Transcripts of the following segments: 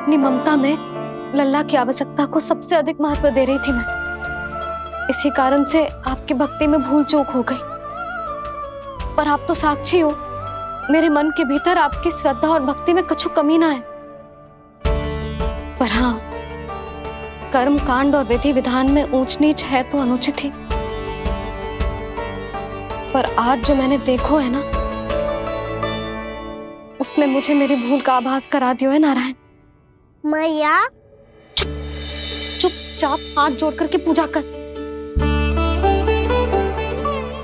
अपनी ममता में लल्ला की आवश्यकता को सबसे अधिक महत्व दे रही थी मैं। इसी कारण से आपकी भक्ति में भूल चूक हो गई। पर आप तो साक्षी हो, मेरे मन के भीतर आपकी श्रद्धा और भक्ति में कछु कमी ना है। पर हाँ, कर्म कांड और विधि विधान में ऊंच नीच है तो अनुचित ही। पर आज जो मैंने देखो है ना, उसने मुझे मेरी भूल का आभास करा दियो है नारायण। मैया चुपचाप हाथ जोड़ करके पूजा कर।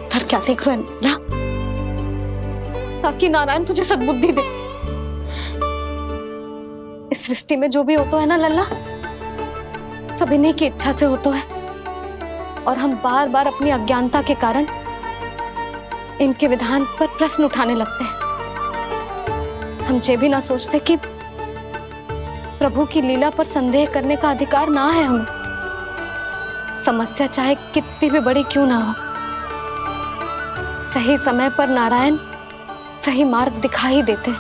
सर क्या देख रहे हैं ना, ताकि नारायण तुझे सद्बुद्धि दे। इस सृष्टि में जो भी होता है ना लल्ला, सब इन्हीं की इच्छा से होता है। और हम बार बार अपनी अज्ञानता के कारण इनके विधान पर प्रश्न उठाने लगते हैं। हम ये भी ना सोचते कि प्रभु की लीला पर संदेह करने का अधिकार ना है हमें। समस्या चाहे कितनी भी बड़ी क्यों ना हो, सही समय पर नारायण सही मार्ग दिखा ही देते हैं,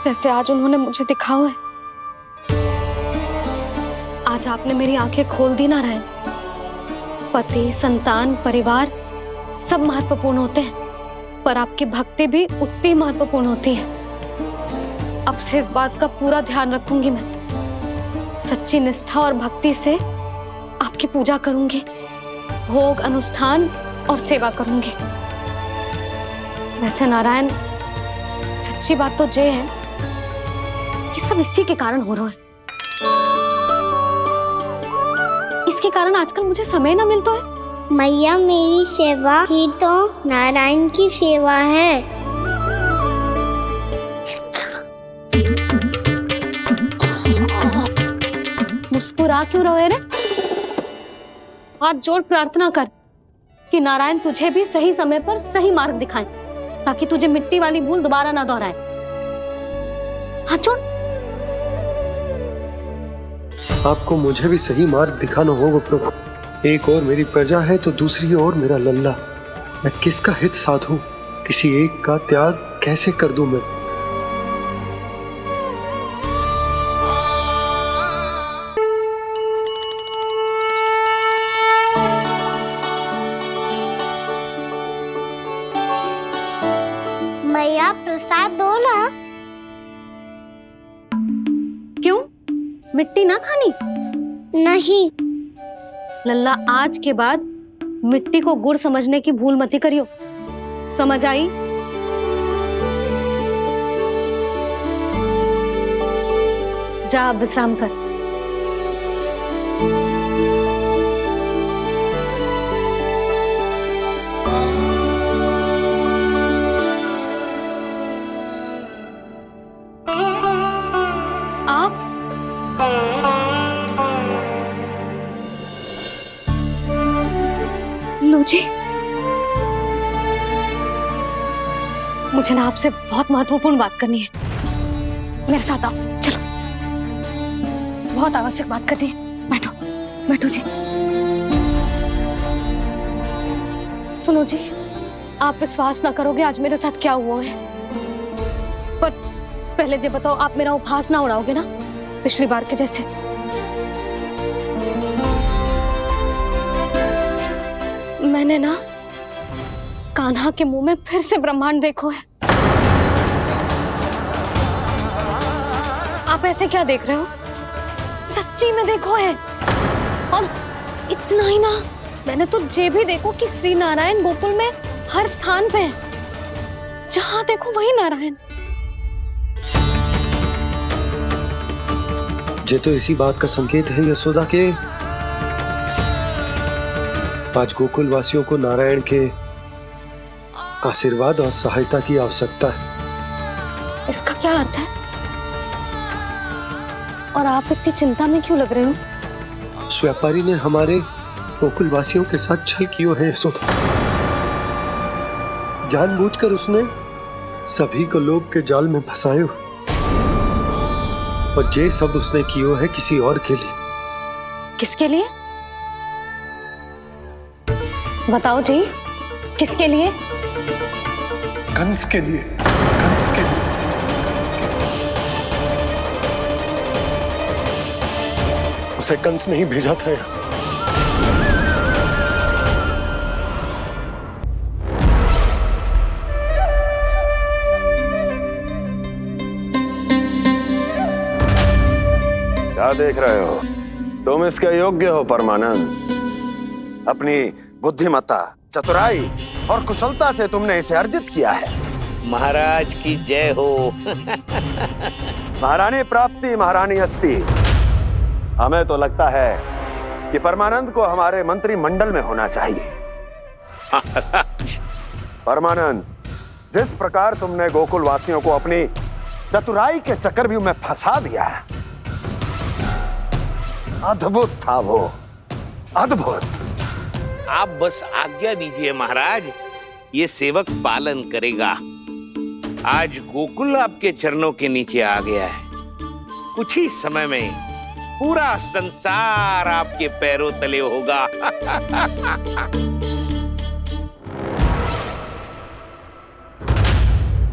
जैसे आज उन्होंने मुझे दिखाओ है। आज आपने मेरी आंखें खोल दी नारायण। पति, संतान, परिवार सब महत्वपूर्ण होते हैं, पर आपकी भक्ति भी उतनी महत्वपूर्ण होती है। अब से इस बात का पूरा ध्यान रखूंगी मैं। सच्ची निष्ठा और भक्ति से आपकी पूजा करूंगी, भोग, अनुष्ठान और सेवा करूंगी। वैसे नारायण, सच्ची बात तो ये है कि सब इसी के कारण हो रहा है। इसके कारण आजकल मुझे समय ना मिलता है। मैया, मेरी सेवा ही तो नारायण की सेवा है। मुस्कुरा क्यों रहे रे? हाथ जोड़ प्रार्थना कर कि नारायण तुझे भी सही समय पर सही मार्ग दिखाएं, ताकि तुझे मिट्टी वाली भूल दोबारा ना दोहराए। हाथ जोड़। आपको मुझे भी सही मार्ग दिखाना होगा प्रभु। एक और मेरी प्रजा है तो दूसरी ओर मेरा लल्ला। मैं किसका हित साधूं? किसी एक का त्याग कैसे कर दूं मैं? मैया, प्रसाद दो ना। क्यों? मिट्टी ना खानी? नहीं। लल्ला, आज के बाद मिट्टी को गुड़ समझने की भूल मत करियो। समझ आई? जा विश्राम कर। आप लो जी, मुझे ना आपसे बहुत महत्वपूर्ण बात करनी है। मेरे साथ आओ, चलो। बहुत आवश्यक बात करनी है। बैठो, बैठो जी। सुनो जी, आप विश्वास ना करोगे आज मेरे साथ क्या हुआ है। पर पहले ये बताओ, आप मेरा उपहास ना उड़ाओगे ना, पिछली बार के जैसे? मैंने ना कान्हा के मुंह में फिर से ब्रह्मांड देखो है। आप ऐसे क्या देख रहे हो? सच्ची में देखो है। और इतना ही ना, मैंने तो ये भी देखो कि श्री नारायण गोकुल में हर स्थान पे है। जहां देखो वही नारायण। ये तो इसी बात का संकेत है यशोदा के आज गोकुल वासियों को नारायण के आशीर्वाद और सहायता की आवश्यकता है। इसका क्या अर्थ है? और आप इतनी चिंता में क्यों लग रहे हो? उस व्यापारी ने हमारे गोकुल वासियों के साथ छल किया है यशोदा। जानबूझकर उसने सभी को लोग के जाल में फंसायो, और ये सब उसने कियो है किसी और के लिए। किसके लिए? बताओ जी, किसके लिए? कंस के लिए। कंस के लिए। उसे कंस नहीं भेजा था यहाँ। क्या देख रहे हो? तुम इसके योग्य हो परमानंद। अपनी बुद्धिमत्ता, चतुराई और कुशलता से तुमने इसे अर्जित किया है। महाराज की जय हो। महारानी प्राप्ति महारानी अस्ति। हमें तो लगता है कि परमानंद को हमारे मंत्रिमंडल में होना चाहिए। परमानंद, जिस प्रकार तुमने गोकुल वासियों को अपनी चतुराई के चक्रव्यूह में फंसा दिया है, अद्भुत था वो, अद्भुत। आप बस आज्ञा दीजिए महाराज, ये सेवक पालन करेगा। आज गोकुल आपके चरणों के नीचे आ गया है। कुछ ही समय में पूरा संसार आपके पैरों तले होगा।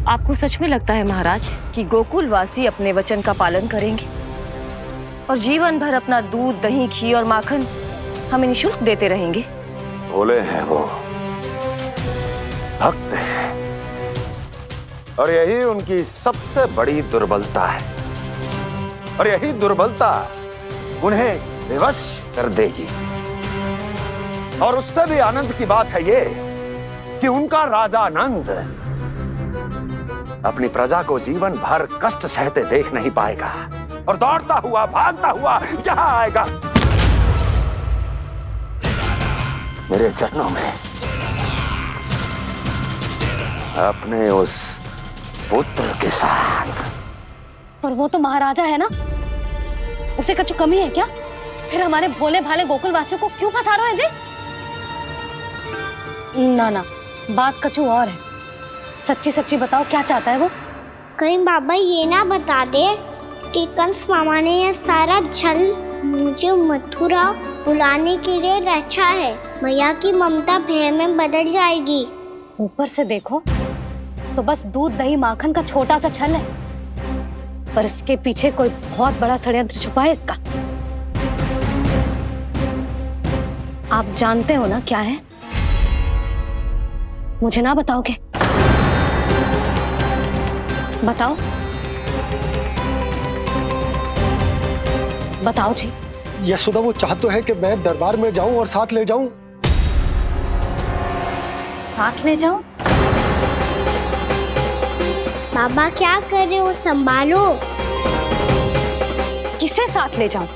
आपको सच में लगता है महाराज कि गोकुल वासी अपने वचन का पालन करेंगे और जीवन भर अपना दूध, दही, घी और माखन हमें निःशुल्क देते रहेंगे? भोले हैं वो, भक्त हैं, और यही उनकी सबसे बड़ी दुर्बलता है। और यही दुर्बलता उन्हें विवश कर देगी। और उससे भी आनंद की बात है ये कि उनका राजा आनंद अपनी प्रजा को जीवन भर कष्ट सहते देख नहीं पाएगा और दौड़ता हुआ, भागता हुआ यहाँ आएगा मेरे चरणों में, अपने उस पुत्र के साथ। पर वो तो महाराजा है ना, उसे कुछ कमी है क्या? फिर हमारे भोले भाले गोकुल वासियों को क्यों फंसा रहे हैं जी? ना ना, बात कछु और है। सच्ची सच्ची बताओ, क्या चाहता है वो? कहीं बाबा ये ना बता दे कि कंस मामा ने यह सारा छल मुझे मथुरा बुलाने के लिए रचा है। मैया की ममता भय में बदल जाएगी। ऊपर से देखो तो बस दूध, दही, माखन का छोटा सा छल है, पर इसके पीछे कोई बहुत बड़ा षड्यंत्र छुपा है इसका। आप जानते हो ना क्या है? मुझे ना बताओगे? बताओ बताओ जी। यशोदा, वो चाह तो है कि मैं दरबार में जाऊं और साथ ले जाऊं। साथ ले जाऊं? बाबा क्या कर रहे हो, संभालो। किसे साथ ले जाऊं?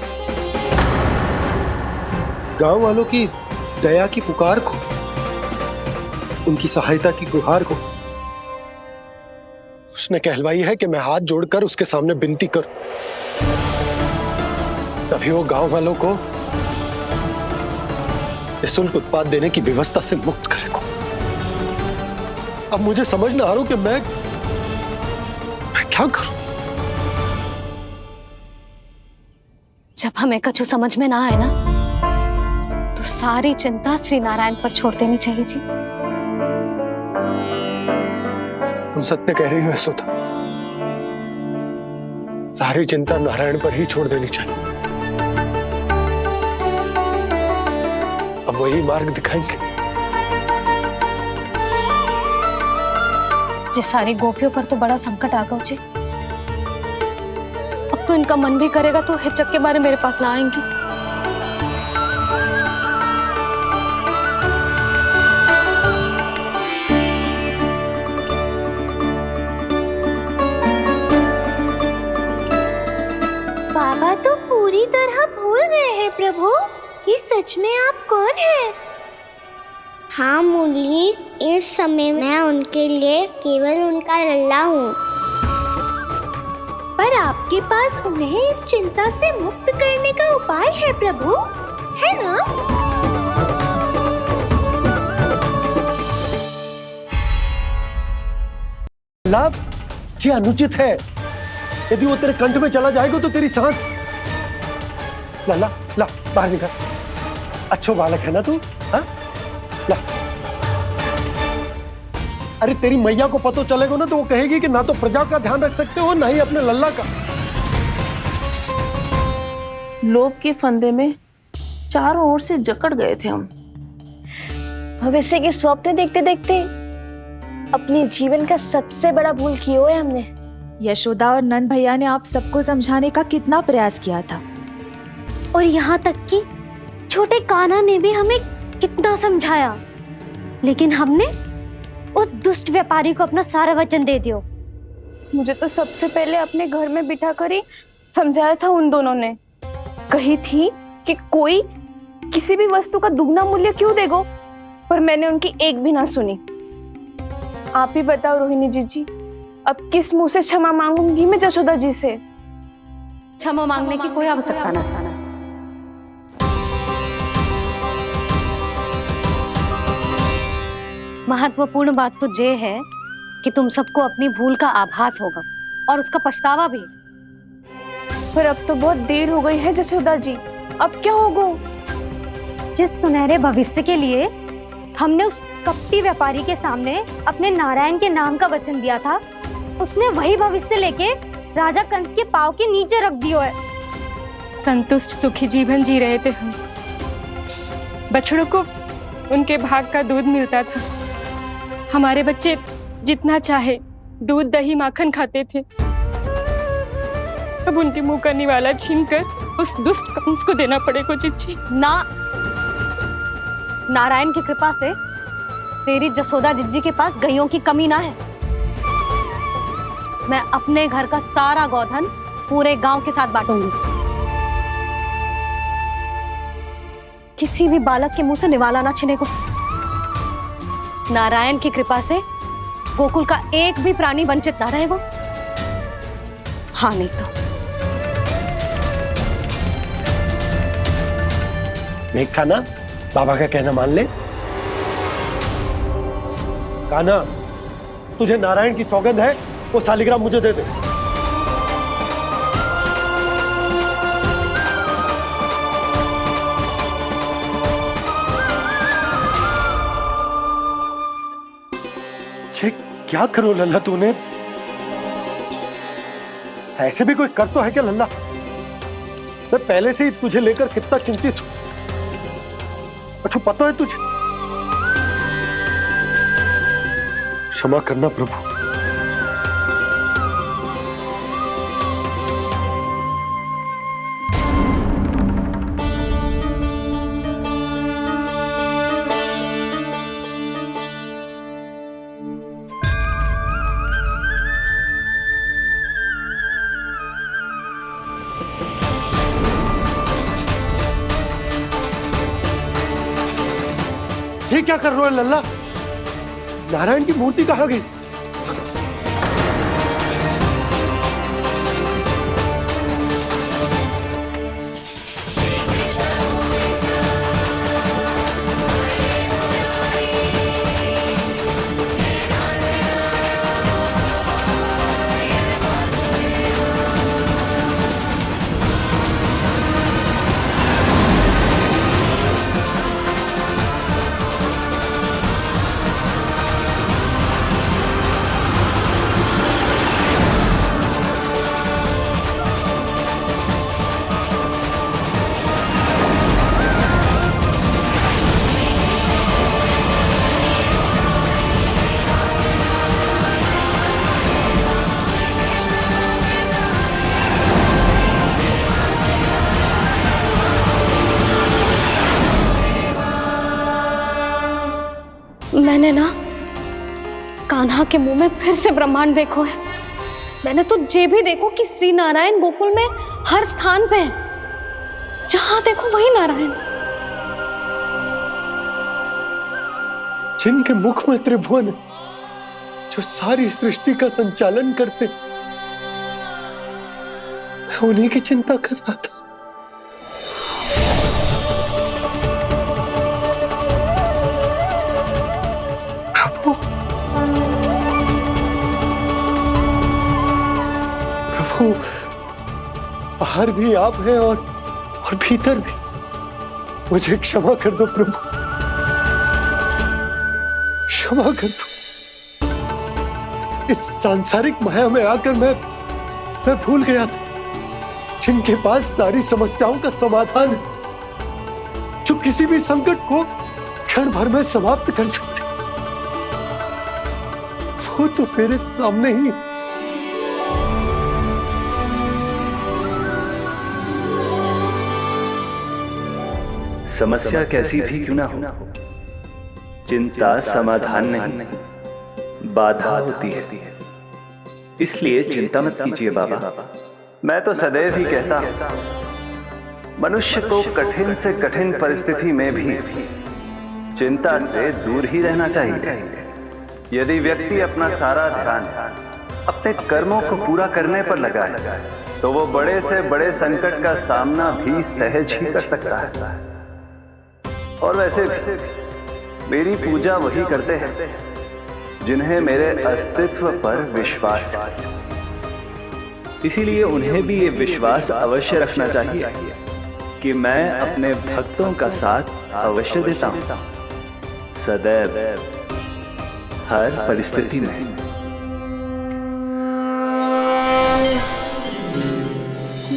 गांव वालों की दया की पुकार को, उनकी सहायता की गुहार को। उसने कहलवाई है कि मैं हाथ जोड़कर उसके सामने विनती करूं, तभी वो गांव वालों को निःशुल्क उत्पाद देने की व्यवस्था से मुक्त करेगा। अब मुझे समझ ना आ रहा कि मैं क्या करूं। जब हमें कछु समझ में ना आए ना, तो सारी चिंता श्री नारायण पर छोड़ देनी चाहिए जी। तुम सत्य कह रही हो यशोदा, सारी चिंता नारायण पर ही छोड़ देनी चाहिए। अब वही मार्ग दिखाएंगे। जिस सारी गोपियों पर तो बड़ा संकट आ गया जी। अब तो इनका मन भी करेगा तो हिचक के बारे मेरे पास ना आएंगी। बाबा तो पूरी तरह भूल गए हैं प्रभु, ये सच में आप कौन हैं? हाँ मुरली, इस समय मैं उनके लिए केवल उनका लल्ला हूँ। पर आपके पास उन्हें इस चिंता से मुक्त करने का उपाय है प्रभु, है ना? लाभ जी अनुचित है। यदि वो तेरे कंठ में चला जाएगा तो तेरी सांस। ला ला ला, बाहर निकल। अच्छो बालक है ना तू? हाँ, ला। अरे तेरी मैया को पता चलेगा ना तो वो कहेगी कि ना तो प्रजा का ध्यान रख सकते हो, ना ही अपने लल्ला का। लोभ के फंदे में चारों ओर से जकड़ गए थे हम। भविष्य के स्वप्न देखते देखते अपने जीवन का सबसे बड़ा भूल किया है हमने। यशोदा और नंद भैया ने आप सबको समझाने का कितना प्रयास किया था, और यहाँ तक कि छोटे कान्हा ने भी हमें कितना समझाया, लेकिन हमने उस दुष्ट व्यापारी को अपना सारा वचन दे दिया। मुझे तो सबसे पहले अपने घर में बिठा कर ही समझाया था उन दोनों ने। कही थी कि कोई किसी भी वस्तु का दुगना मूल्य क्यों देगा, पर मैंने उनकी एक भी ना सुनी। आप ही बताओ रोहिणी जी, अब किस मुंह से क्षमा मांगूंगी मैं जशोदा जी से? क्षमा मांगने की कोई आवश्यकता ना। महत्वपूर्ण बात तो ये है कि तुम सबको अपनी भूल का आभास होगा और उसका पछतावा भी। पर अब तो बहुत देर हो गई है जशोदा जी, अब क्या होगा? जिस सुनहरे भविष्य के लिए हमने उस कपटी व्यापारी के सामने अपने नारायण के नाम का वचन दिया था, उसने वही भविष्य लेके राजा कंस के पांव के नीचे रख दिया है। संतुष्ट सुखी जीवन जी रहे थे हम। बछड़ों को उनके भाग का दूध मिलता था। हमारे बच्चे जितना चाहे दूध दही माखन खाते थे। अब उनके मुंह का निवाला छीनकर उस दुष्ट कंस को देना पड़ेगा चिच्ची। ना, नारायण की कृपा से तेरी जसोदा जिज्जी के पास गैयों की कमी ना है। मैं अपने घर का सारा गोधन पूरे गांव के साथ बांटूंगी। किसी भी बालक के मुंह से निवाला ना छिने को। नारायण की कृपा से गोकुल का एक भी प्राणी वंचित ना रहेगा। हाँ नहीं तो देख कान्हा, बाबा का कहना मान ले। कान्हा, तुझे नारायण की सौगंध है, वो शालिग्राम मुझे दे दे। छे, क्या करो लल्ला तूने? ऐसे भी कोई कर तो है क्या लल्ला? मैं पहले से ही तुझे लेकर कितना चिंतित हूं। अच्छा पता है तुझे? क्षमा करना प्रभु। ये क्या कर रहे हो लल्ला? नारायण की मूर्ति कहाँ गई? मैंने ना कान्हा के मुंह में फिर से ब्रह्मांड देखो है। मैंने तो ये भी देखो कि श्री नारायण गोकुल में हर स्थान पे है। जहां देखो वही नारायण। जिनके मुख में त्रिभुवन है, जो सारी सृष्टि का संचालन करते, मैं उन्हीं की चिंता कर रहा था। प्रभु, प्रभु, बाहर भी आप हैं और भीतर भी। मुझे क्षमा कर दो प्रभु, क्षमा कर दो। इस सांसारिक माया में आकर मैं भूल गया था। जिनके पास सारी समस्याओं का समाधान है, जो किसी भी संकट को क्षण भर में समाप्त कर सकते, वो तो मेरे सामने ही। समस्या कैसी भी क्यों ना हो, चिंता समाधान नहीं, बाधा होती है। इसलिए चिंता मत कीजिए बाबा। मैं तो सदैव ही कहता हूं, मनुष्य को कठिन से कठिन परिस्थिति में भी चिंता से दूर ही रहना चाहिए। यदि व्यक्ति अपना सारा ध्यान अपने कर्मों को पूरा करने पर लगाए, तो वो बड़े से बड़े संकट का सामना भी सहज ही कर सकता है। और वैसे भी मेरी पूजा वही करते हैं जिन्हें मेरे अस्तित्व पर विश्वास है। इसीलिए उन्हें भी ये विश्वास अवश्य रखना चाहिए कि मैं अपने भक्तों का साथ अवश्य देता हूं, सदैव, हर परिस्थिति में।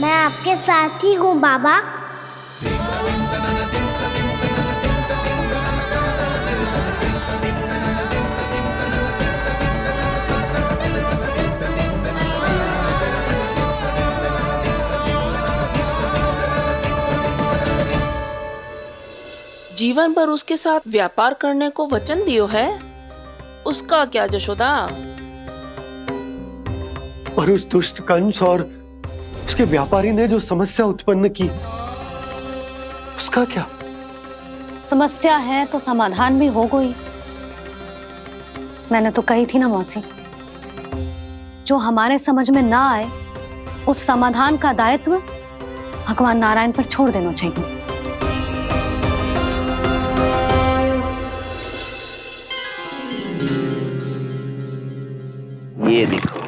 मैं आपके साथ ही हूँ बाबा। जीवन भर उसके साथ व्यापार करने को वचन दियो है, उसका क्या जशोदा? और उस दुष्ट कंस और उसके व्यापारी ने जो समस्या उत्पन्न की, उसका क्या? समस्या है तो समाधान भी हो गई। मैंने तो कही थी ना मौसी, जो हमारे समझ में ना आए उस समाधान का दायित्व भगवान नारायण पर छोड़ देना चाहिए। ये देखो,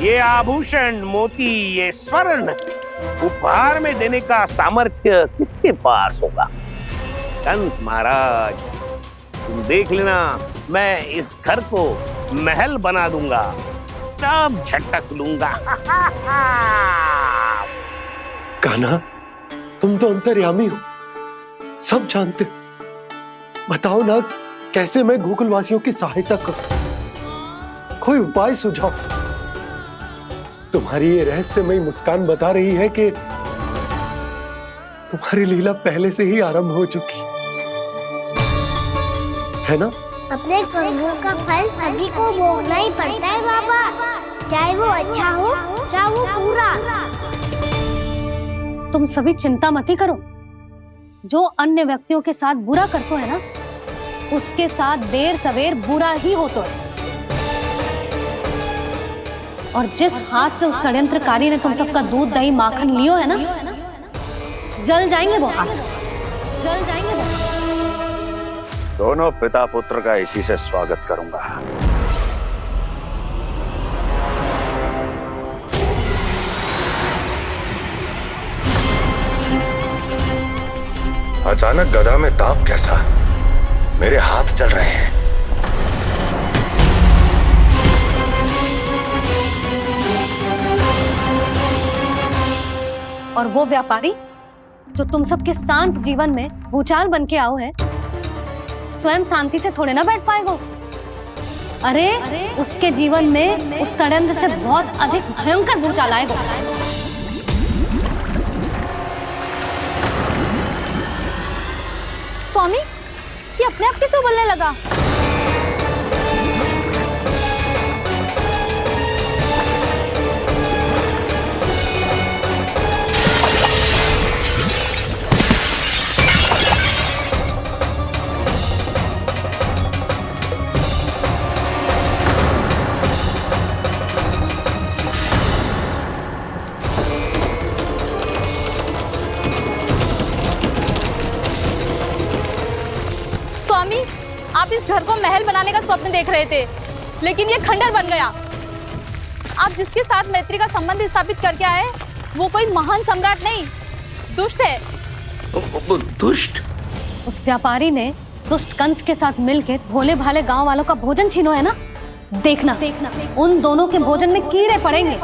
ये आभूषण, मोती, ये स्वर्ण उपहार में देने का सामर्थ्य किसके पास होगा? कंस महाराज, तुम देख लेना, मैं इस घर को महल बना दूंगा, सब झटक लूंगा। कान्हा, तुम तो अंतर्यामी हो, सब जानते हो। बताओ ना, कैसे मैं गोकुलवासियों की सहायता करूं? कोई उपाय सुझाओ। तुम्हारी ये रहस्यमयी मुस्कान बता रही है कि तुम्हारी लीला पहले से ही आरंभ हो चुकी है ना? अपने कर्मों का फल सभी को भोगना ही पड़ता है बाबा, चाहे वो अच्छा हो चाहे वो बुरा। तुम सभी चिंता मत ही करो। जो अन्य व्यक्तियों के साथ बुरा करते है ना, उसके साथ देर सवेर बुरा ही होता है। और जिस हाथ से उस षड्यंत्रकारी ने तुम सबका दूध दही माखन लियो है ना, जल जाएंगे वो हाथ, जल जाएंगे वो हाथ। दोनों पिता पुत्र का इसी से स्वागत करूंगा। अचानक गदा में ताप कैसा? मेरे हाथ चल रहे हैं। और वो व्यापारी जो तुम सबके शांत जीवन में भूचाल बन के आओ है, स्वयं शांति से थोड़े ना बैठ पाएगा। अरे उसके जीवन में उस षड्यंत्र से बहुत अधिक भयंकर भूचाल आएगा। स्वामी, ये अपने आप कैसे उबलने लगा? स्वामी, आप इस घर को महल बनाने का स्वप्न देख रहे थे, लेकिन ये खंडर बन गया। आप जिसके साथ मैत्री का संबंध स्थापित करके आए, वो कोई महान सम्राट नहीं, दुष्ट है। दुष्ट? उस व्यापारी ने दुष्ट कंस के साथ मिलकर भोले भाले गांव वालों का भोजन छीनो है ना, देखना उन दोनों के भोजन में कीड़े पड़ेंगे।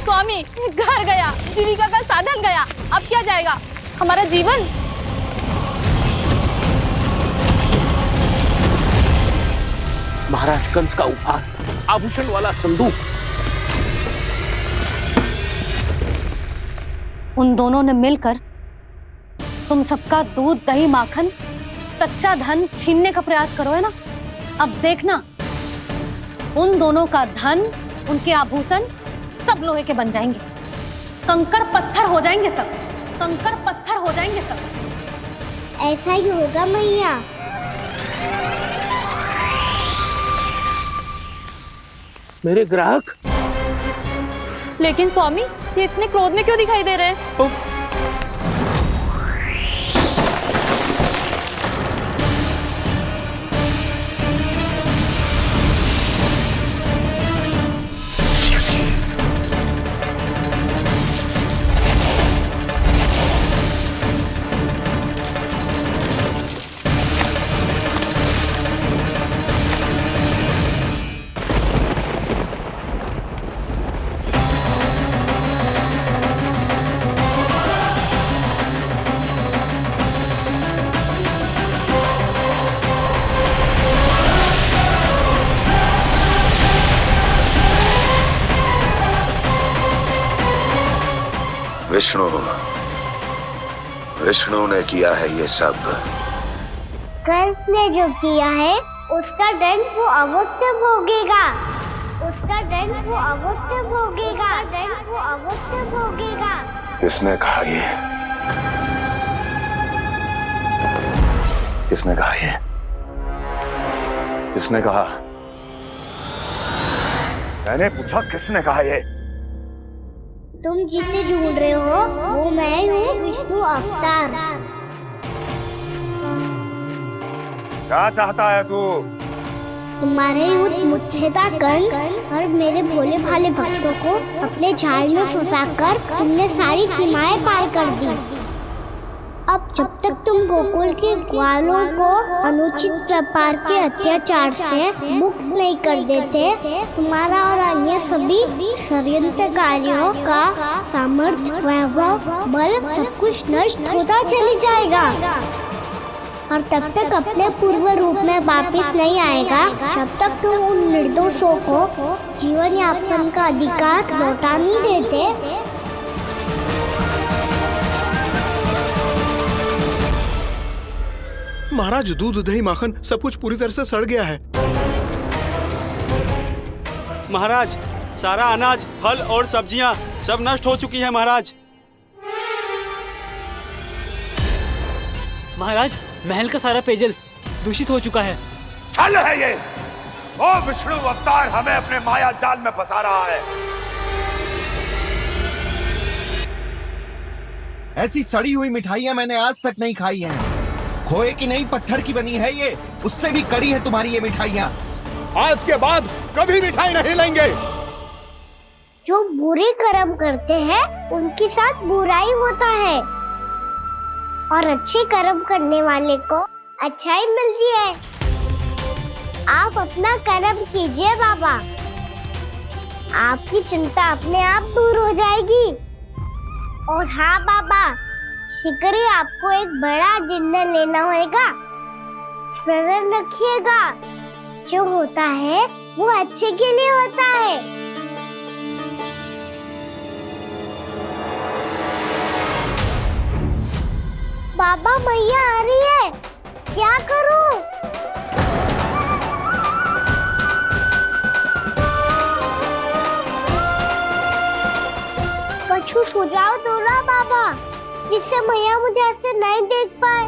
स्वामी, घर गया, जीविका का साधन गया, अब क्या जाएगा हमारा जीवन? महाराज कंस का उपहार, आभूषण वाला संदूक। उन दोनों ने मिलकर तुम सबका दूध, दही, माखन, सच्चा धन छीनने का प्रयास करो, है ना? अब देखना उन दोनों का धन, उनके आभूषण सब लोहे के बन जाएंगे, कंकड़ पत्थर हो जाएंगे सब, कंकड़ पत्थर हो जाएंगे सब। ऐसा ही होगा मैया। मेरे ग्राहक। लेकिन स्वामी, ये इतने क्रोध में क्यों दिखाई दे रहे हैं? विष्णु ने किया है ये सब। कंस ने जो किया है उसका दंड वो अवश्य भोगेगा, उसका दंड वो अवश्य भोगेगा, दंड वो अवश्य भोगेगा। किसने कहा ये? किसने कहा ये? किसने कहा? मैंने पूछा किसने कहा ये? तुम जिसे ढूंढ रहे हो वो मैं हूँ, विष्णु अवतार। क्या चाहता है तू? तुम्हारे युद्ध मुझसे था कंस, और मेरे भोले भाले भक्तों को अपने जाल में फंसाकर तुमने सारी सीमाएं पार कर दी। अब जब तक तुम गोकुल के ग्वालों को अनुचित प्रकार के अत्याचार से मुक्त नहीं कर देते, तुम्हारा और अन्य सभी षड्यंत्रकारियों का सामर्थ्य, वैभव, बल सब कुछ नष्ट होता चली जाएगा, और तब तक अपने पूर्व रूप में वापस नहीं आएगा जब तक तुम उन निर्दोषों को जीवन यापन का अधिकार लौटा नहीं देते। महाराज, दूध, दही, माखन सब कुछ पूरी तरह से सड़ गया है। महाराज, सारा अनाज, फल और सब्जियां सब नष्ट हो चुकी है महाराज। महाराज, महल का सारा पेयजल दूषित हो चुका है। छल है ये। ओ विष्णु अवतार हमें अपने माया जाल में फंसा रहा है। ऐसी सड़ी हुई मिठाइयां मैंने आज तक नहीं खाई हैं। खोए की नहीं, पत्थर की बनी है ये, उससे भी कड़ी है तुम्हारी ये मिठाइयां। आज के बाद कभी मिठाई नहीं लेंगे। जो बुरे कर्म करते हैं उनके साथ बुराई होता है, और अच्छे कर्म करने वाले को अच्छाई मिलती है। आप अपना कर्म कीजिए बाबा, आपकी चिंता अपने आप दूर हो जाएगी। और हाँ बाबा, शीघ्र ही आपको एक बड़ा डिनर लेना होगा। स्मरण रखिएगा, जो होता है वो अच्छे के लिए होता है। बाबा, मैया आ रही है, क्या करूं? कुछ सुझाव दो ना बाबा, जिससे मैया मुझे ऐसे नहीं देख पाए।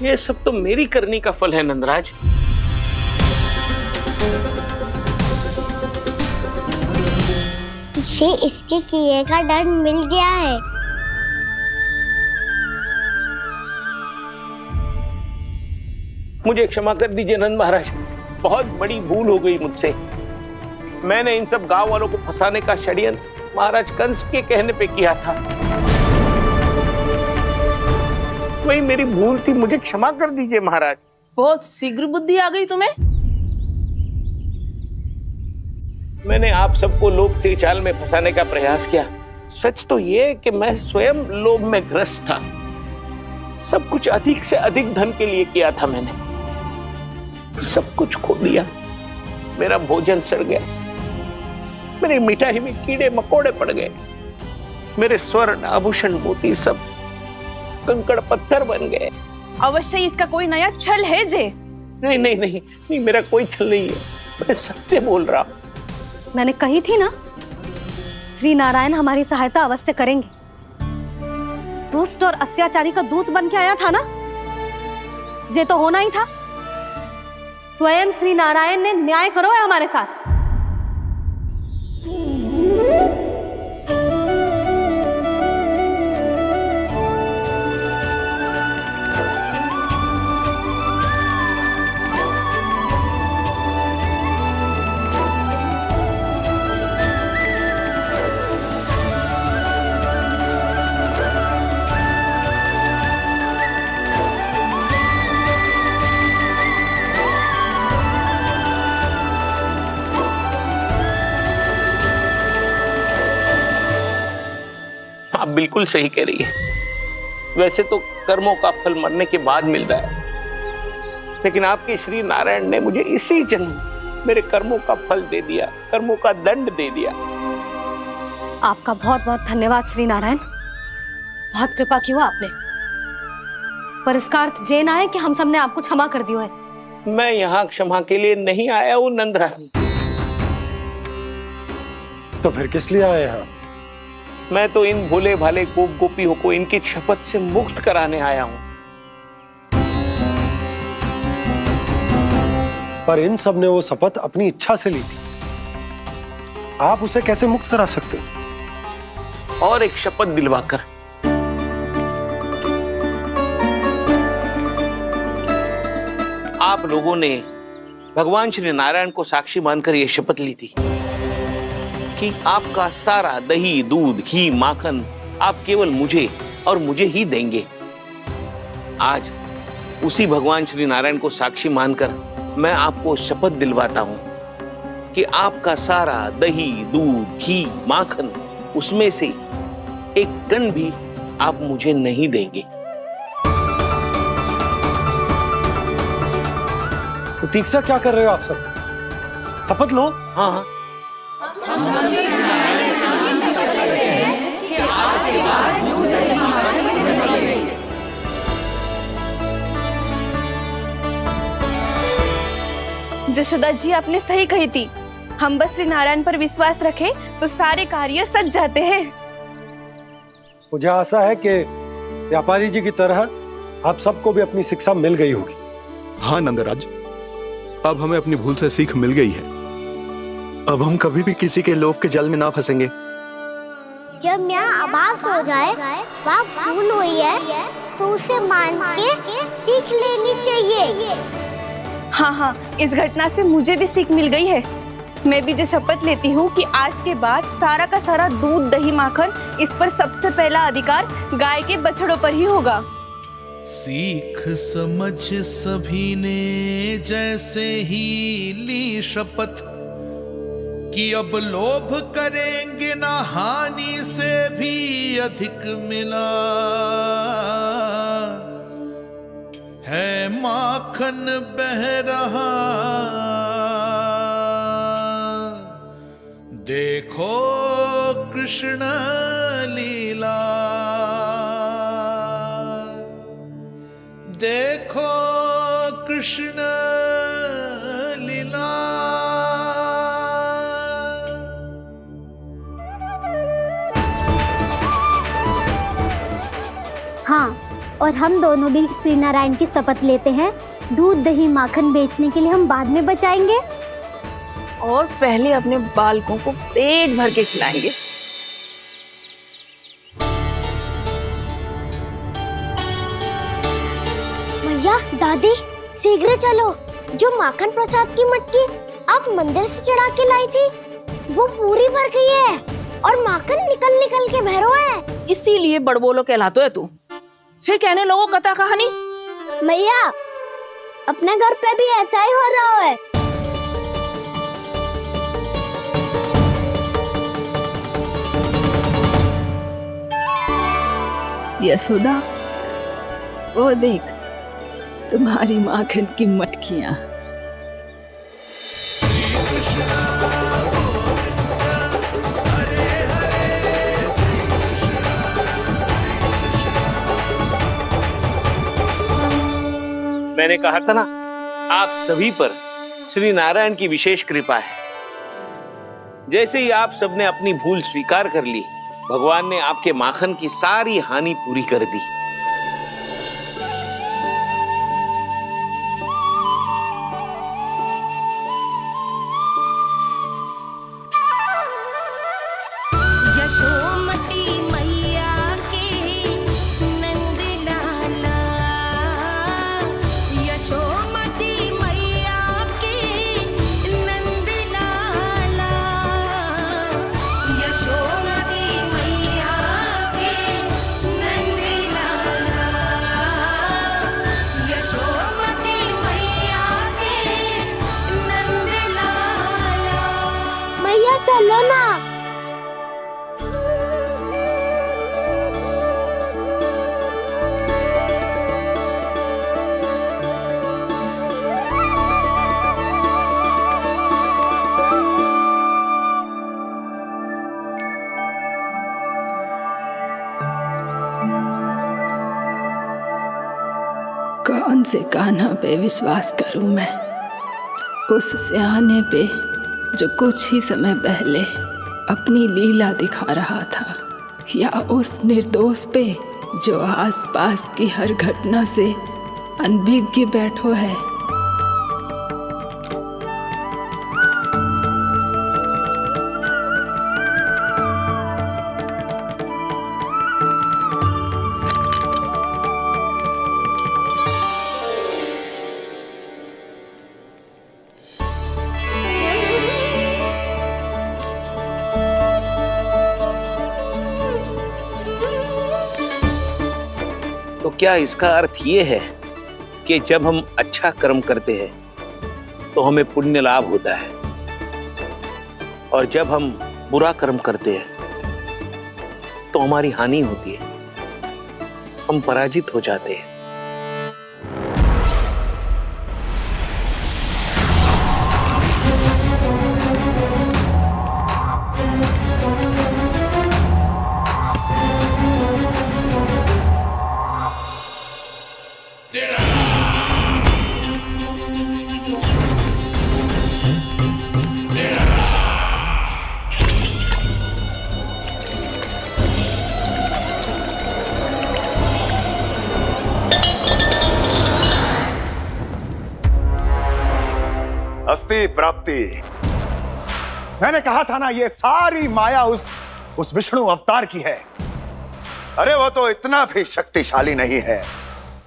ये सब तो मेरी करनी का फल है नंदराज। इसे इसके किए का डर मिल गया है। मुझे क्षमा कर दीजिए नंद महाराज, बहुत बड़ी भूल हो गई मुझसे। मैंने इन सब गांव वालों को फंसाने का षड्यंत्र महाराज कंस के कहने पे किया था। वही मेरी भूल थी, मुझे क्षमा कर दीजिए महाराज। बहुत शीघ्र बुद्धि आ गई तुम्हें। मैंने आप सबको लोभ के चाल में फंसाने का प्रयास किया। सच तो ये है कि मैं स्वयं लोभ में ग्रस्त था। सब कुछ अधिक से अधिक धन के लिए किया था मैंने। सब कुछ खो दिया। मेरा भोजन सड़ गया, मेरी मिठाई में कीड़े मकोड़े पड़ गए, मेरे स्वर्ण आभूषण मोती सब कंकड़ पत्थर बन गए। अवश्य इसका कोई नया छल है जे। नहीं नहीं नहीं नहीं, मेरा कोई छल नहीं है, मैं सत्य बोल रहा हूं। मैंने कही थी ना, श्री नारायण हमारी सहायता अवश्य करेंगे। दुष्ट और अत्याचारी का दूत बन के आया था ना, ये तो होना ही था। स्वयं श्री नारायण ने न्याय करो है हमारे साथ। आप बिल्कुल सही कह रही है। वैसे तो कर्मों का फल मरने के बाद मिल रहा है, लेकिन आपके श्री नारायण ने मुझे इसी जन्म मेरे कर्मों का फल दे दिया, कर्मों का दंड दे दिया। आपका बहुत बहुत धन्यवाद श्री नारायण, बहुत कृपा की हो आपने। पर इसका अर्थ ये ना है कि हम सबने आपको क्षमा कर दिया है। मैं यहाँ क्षमा के लिए नहीं आया हूँ नंदरानी। तो फिर किस लिए आए हैं? मैं तो इन भोले भाले गोप गोपियों को इनकी शपथ से मुक्त कराने आया हूं। पर इन सब ने वो शपथ अपनी इच्छा से ली थी, आप उसे कैसे मुक्त करा सकते हो? और एक शपथ दिलवाकर। आप लोगों ने भगवान श्री नारायण को साक्षी मानकर यह शपथ ली थी कि आपका सारा दही, दूध, घी, माखन आप केवल मुझे और मुझे ही देंगे। आज उसी भगवान श्री नारायण को साक्षी मानकर मैं आपको शपथ दिलवाता हूं कि आपका सारा दही, दूध, घी, माखन उसमें से एक कण भी आप मुझे नहीं देंगे। प्रतीक्षा क्या कर रहे हो आप सब? शपथ लो। हाँ हाँ, जशोदा जी आपने सही कही थी। हम बस श्री नारायण पर विश्वास रखें तो सारे कार्य सज जाते हैं। मुझे आशा है कि व्यापारी जी की तरह आप सबको भी अपनी शिक्षा मिल गई होगी। हाँ नंदराज, अब हमें अपनी भूल से सीख मिल गई है। अब हम कभी भी किसी के लोभ के जाल में ना फंसेंगे। जब यहाँ आभास हो जाए वहाँ भूल हुई है तो उसे मान के सीख लेनी चाहिए। हाँ हाँ, इस घटना से मुझे भी सीख मिल गई है। मैं भी जो शपथ लेती हूँ कि आज के बाद सारा का सारा दूध, दही, माखन इस पर सबसे पहला अधिकार गाय के बछड़ों पर ही होगा। सीख समझ सभी ने जैसे ही ली शपथ कि अब लोभ करेंगे ना हानि से भी अधिक मिला है, माखन बह रहा देखो कृष्ण लीला, देखो कृष्ण लीला। हाँ, और हम दोनों भी श्री नारायण की शपथ लेते हैं, दूध दही माखन बेचने के लिए हम बाद में बचाएंगे और पहले अपने बालकों को पेट भर के खिलाएंगे। भैया दादी शीघ्र चलो, जो माखन प्रसाद की मटकी आप मंदिर से चढ़ा के लाई थी वो पूरी भर गई है और माखन निकल निकल के बह रहा है। इसीलिए बड़बोलो कहलाते है तू। फिर कहने लोगों कथा कहानी। भैया अपने घर पे भी ऐसा ही हो रहा है। यशोदा, वो देख तुम्हारी माखन की मटकियां। मैंने कहा था ना, आप सभी पर श्री नारायण की विशेष कृपा है। जैसे ही आप सबने अपनी भूल स्वीकार कर ली, भगवान ने आपके माखन की सारी हानि पूरी कर दी। यशोमती मैया के नंद लाला, यशोमती मैया के नंद लाला, यशोमती मैया के नंद लाला, यशोमती मैया के नंद लाला। भैया चलो ना। कौन से कान्हा पे विश्वास करूं मैं? उस सियाने पे जो कुछ ही समय पहले अपनी लीला दिखा रहा था, या उस निर्दोष पे जो आसपास की हर घटना से अनभिज्ञ बैठो है। तो क्या इसका अर्थ ये है कि जब हम अच्छा कर्म करते हैं तो हमें पुण्य लाभ होता है, और जब हम बुरा कर्म करते हैं तो हमारी हानि होती है, हम पराजित हो जाते हैं? अस्ति प्राप्ति। मैंने कहा था ना, ये सारी माया उस विष्णु अवतार की है। अरे वो तो इतना भी शक्तिशाली नहीं है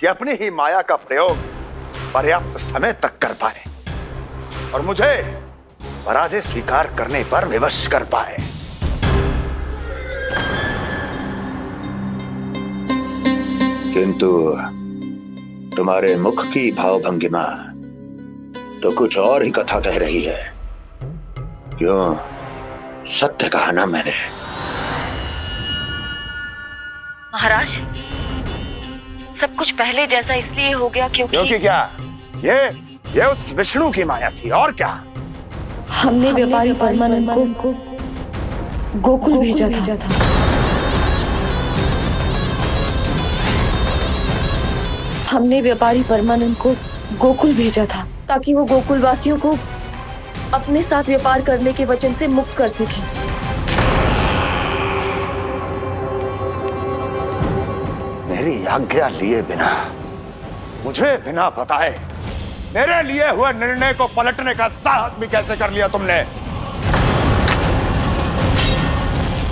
कि अपनी ही माया का प्रयोग पर्याप्त समय तक कर पाए और मुझे पराजय स्वीकार करने पर विवश कर पाए। किंतु तुम्हारे मुख की भावभंगिमा तो कुछ और ही कथा कह रही है। क्यों? सत्य कहा ना मैंने। महाराज, सब कुछ पहले जैसा इसलिए हो गया क्योंकि क्या? ये उस विष्णु की माया थी, और क्या? हमने व्यापारी परमानंद को गोकुल भेजा था। हमने व्यापारी परमानंद को गोकुल भेजा था ताकि वो गोकुल वासियों को अपने साथ व्यापार करने के वचन से मुक्त कर सके। मेरी आज्ञा लिए बिना, मुझे बिना बताए मेरे लिए हुए निर्णय को पलटने का साहस भी कैसे कर लिया तुमने?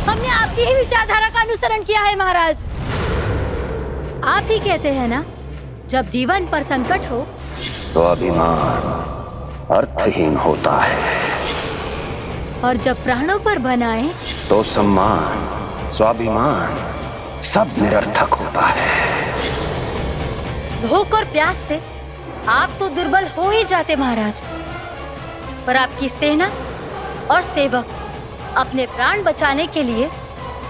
हमने आपकी ही विचारधारा का अनुसरण किया है महाराज। आप ही कहते हैं ना, जब जीवन पर संकट हो तो अभिमान अर्थहीन होता है, और जब प्राणों पर बनाए तो सम्मान स्वाभिमान सब निरर्थक होता है। भूख और प्यास से आप तो दुर्बल हो ही जाते महाराज, पर आपकी सेना और सेवक अपने प्राण बचाने के लिए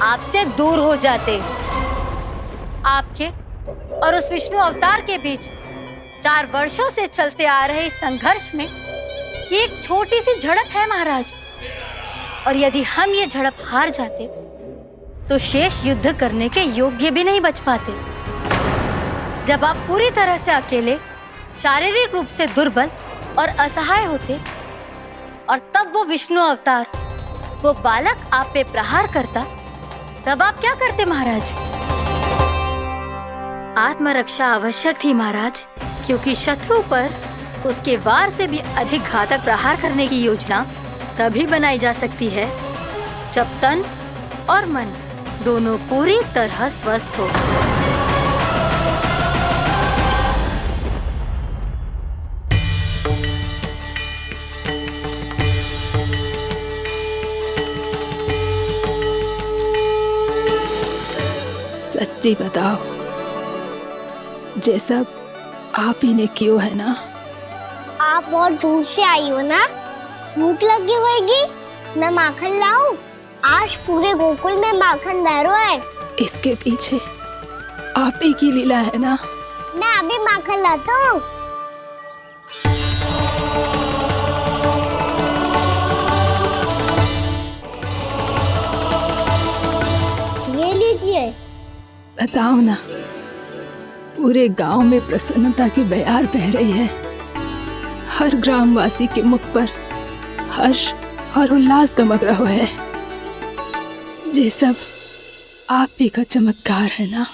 आपसे दूर हो जाते। आपके और उस विष्णु अवतार के बीच 4 वर्षों से चलते आ रहे इस संघर्ष में ये एक छोटी सी झड़प है महाराज, और यदि हम ये झड़प हार जाते तो शेष युद्ध करने के योग्य भी नहीं बच पाते। जब आप पूरी तरह से अकेले, शारीरिक रूप से दुर्बल और असहाय होते, और तब वो विष्णु अवतार, वो बालक आप पे प्रहार करता, तब आप क्या करते महाराज? आत्मरक्षा आवश्यक थी महाराज, क्योंकि शत्रु पर उसके वार से भी अधिक घातक प्रहार करने की योजना तभी बनाई जा सकती है जब तन और मन दोनों पूरी तरह स्वस्थ हो। सच्ची बताओ, ये सब आप ही ने क्यों है ना? आप बहुत दूर से आई हो ना, भूख लगी होगी। मैं माखन लाऊं? आज पूरे गोकुल में माखन बह रहा है। इसके पीछे आप ही की लीला है ना? मैं अभी माखन लाता हूँ। ये लीजिए। बताओ ना, पूरे गांव में प्रसन्नता की बयार बह रही है। हर ग्रामवासी के मुख पर हर्ष और उल्लास दमक रहा है। ये सब आप ही का चमत्कार है ना?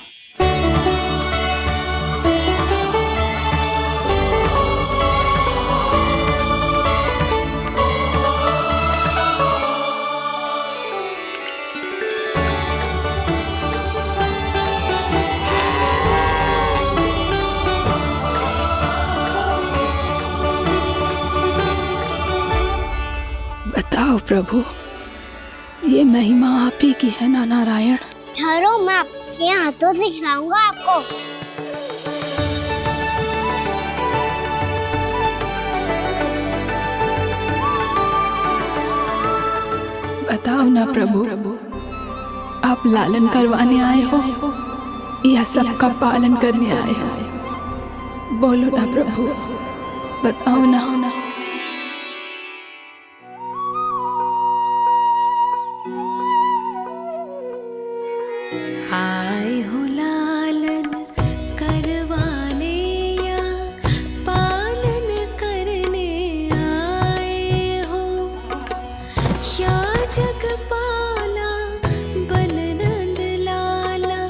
बताओ प्रभु, ये महिमा आप ही की है ना नारायण? ठहरो, मैं आपके हाथों से खिलाऊंगा आपको। बताओ ना प्रभु, आप लालन करवाने आए हो या सबका पालन करने आए हो? बोलो ना प्रभु, बताओ ना। आए हो लालन करवाने या पालन करने आए हो, या जगपाला बन नंद लाला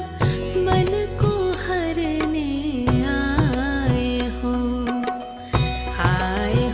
मन को हरने आए हो। आए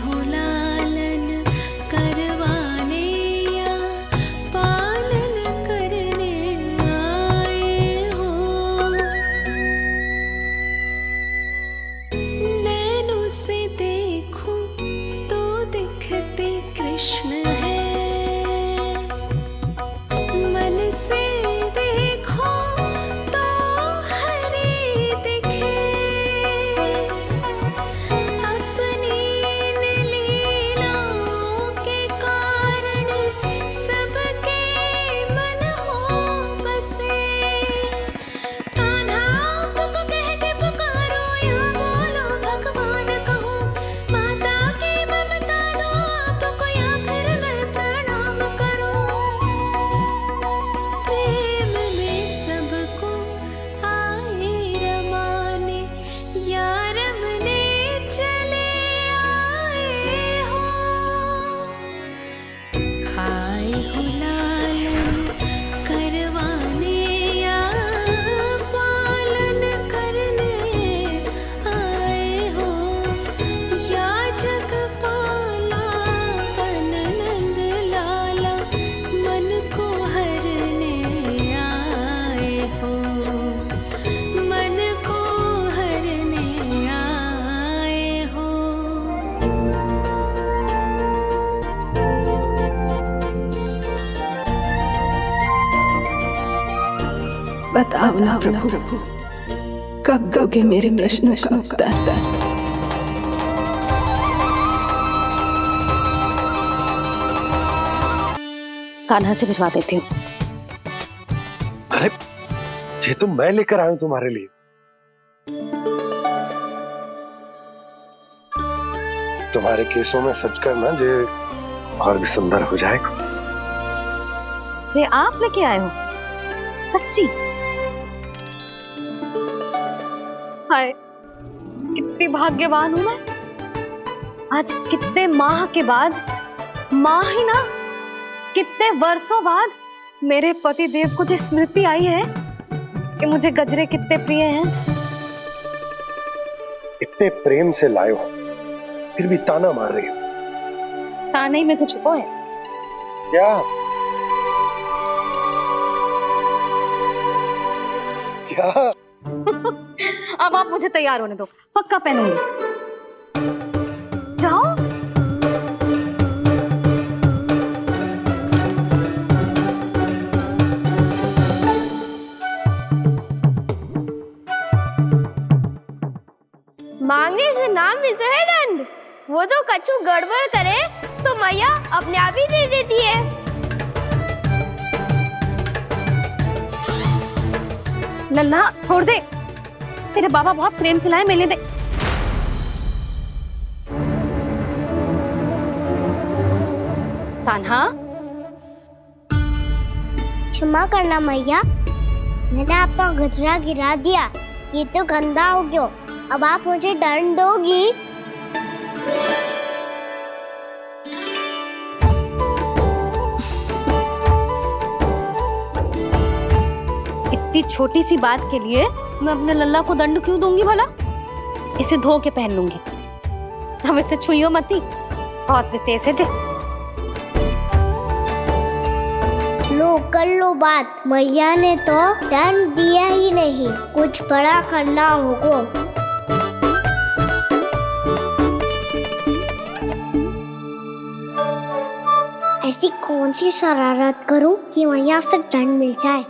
बताओ ना प्रभु, कब दोगे मेरे प्रश्नों का उत्तर? कान्हा से भिजवा देती हूँ। अरे ये तो मैं लेकर आया हूं तुम्हारे लिए। तुम्हारे केसों में सच करना जे और भी सुंदर हो जाएगा। जे आप लेके आए हो? सच्ची? हाय, कितनी भाग्यवान हूं मैं। आज कितने माह के बाद, माह ही ना, कितने वर्षों बाद मेरे पति देव को जो स्मृति आई है कि मुझे गजरे कितने प्रिय हैं। इतने प्रेम से लाए हो, फिर भी ताना मार रही हो। ताने में कुछ छुपो है क्या? क्या? अब आप मुझे तैयार होने दो, पक्का पहनूंगी। जाओ। मांगने से नाम भी तो है दंड। वो तो कछु गड़बड़ करे तो मैया अपने आप ही दे देती है। लल्ला छोड़ दे, तेरे बाबा बहुत प्रेम से लाए, मिलने दे। कान्हा, क्षमा करना मैया, मैंने आपका गजरा गिरा दिया। ये तो गंदा हो गया। अब आप मुझे दंड दोगी? इतनी छोटी सी बात के लिए मैं अपने लल्ला को दंड क्यों दूंगी भला? इसे धो के पहन लूंगी। हम इसे छुइयो मती, बहुत विशेष है जे। लो कर लो बात, मैया ने तो दंड दिया ही नहीं, कुछ बड़ा करना होगा। ऐसी कौन सी शरारत करूं कि मैया से दंड मिल जाए?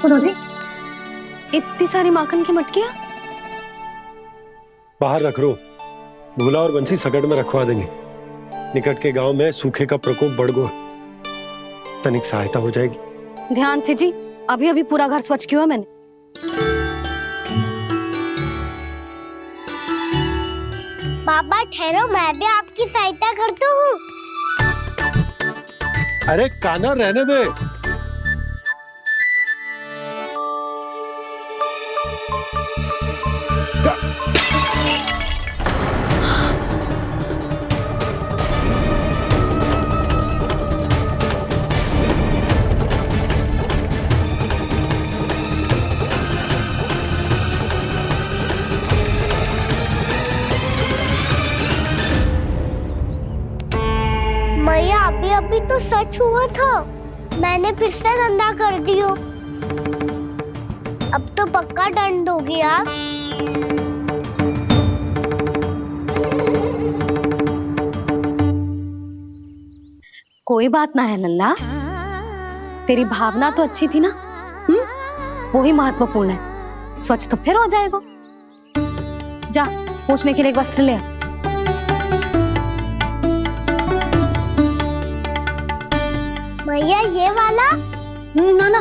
सुनो जी, इतनी सारी माखन की मटकियां बाहर रख रो, भूला और बंसी सकट में रखवा देंगे। निकट के गांव में सूखे का प्रकोप बढ़ गो, तनिक सहायता हो जाएगी। ध्यान से जी, अभी अभी पूरा घर स्वच्छ किया मैंने। पापा ठहरो, मैं भी आपकी सहायता करता हूँ। अरे कान्हा रहने दे। मैया अभी तो सच हुआ था, मैंने फिर से गंदा कर दियो। अब तो पक्का दंड दोगी आप। कोई बात ना है लल्ला, तेरी भावना तो अच्छी थी ना, वो ही महत्वपूर्ण है। स्वच्छ तो फिर हो जाएगा। जा, पोंछने के लिए एक वस्त्र ले आ। भैया ये वाला? ना ना,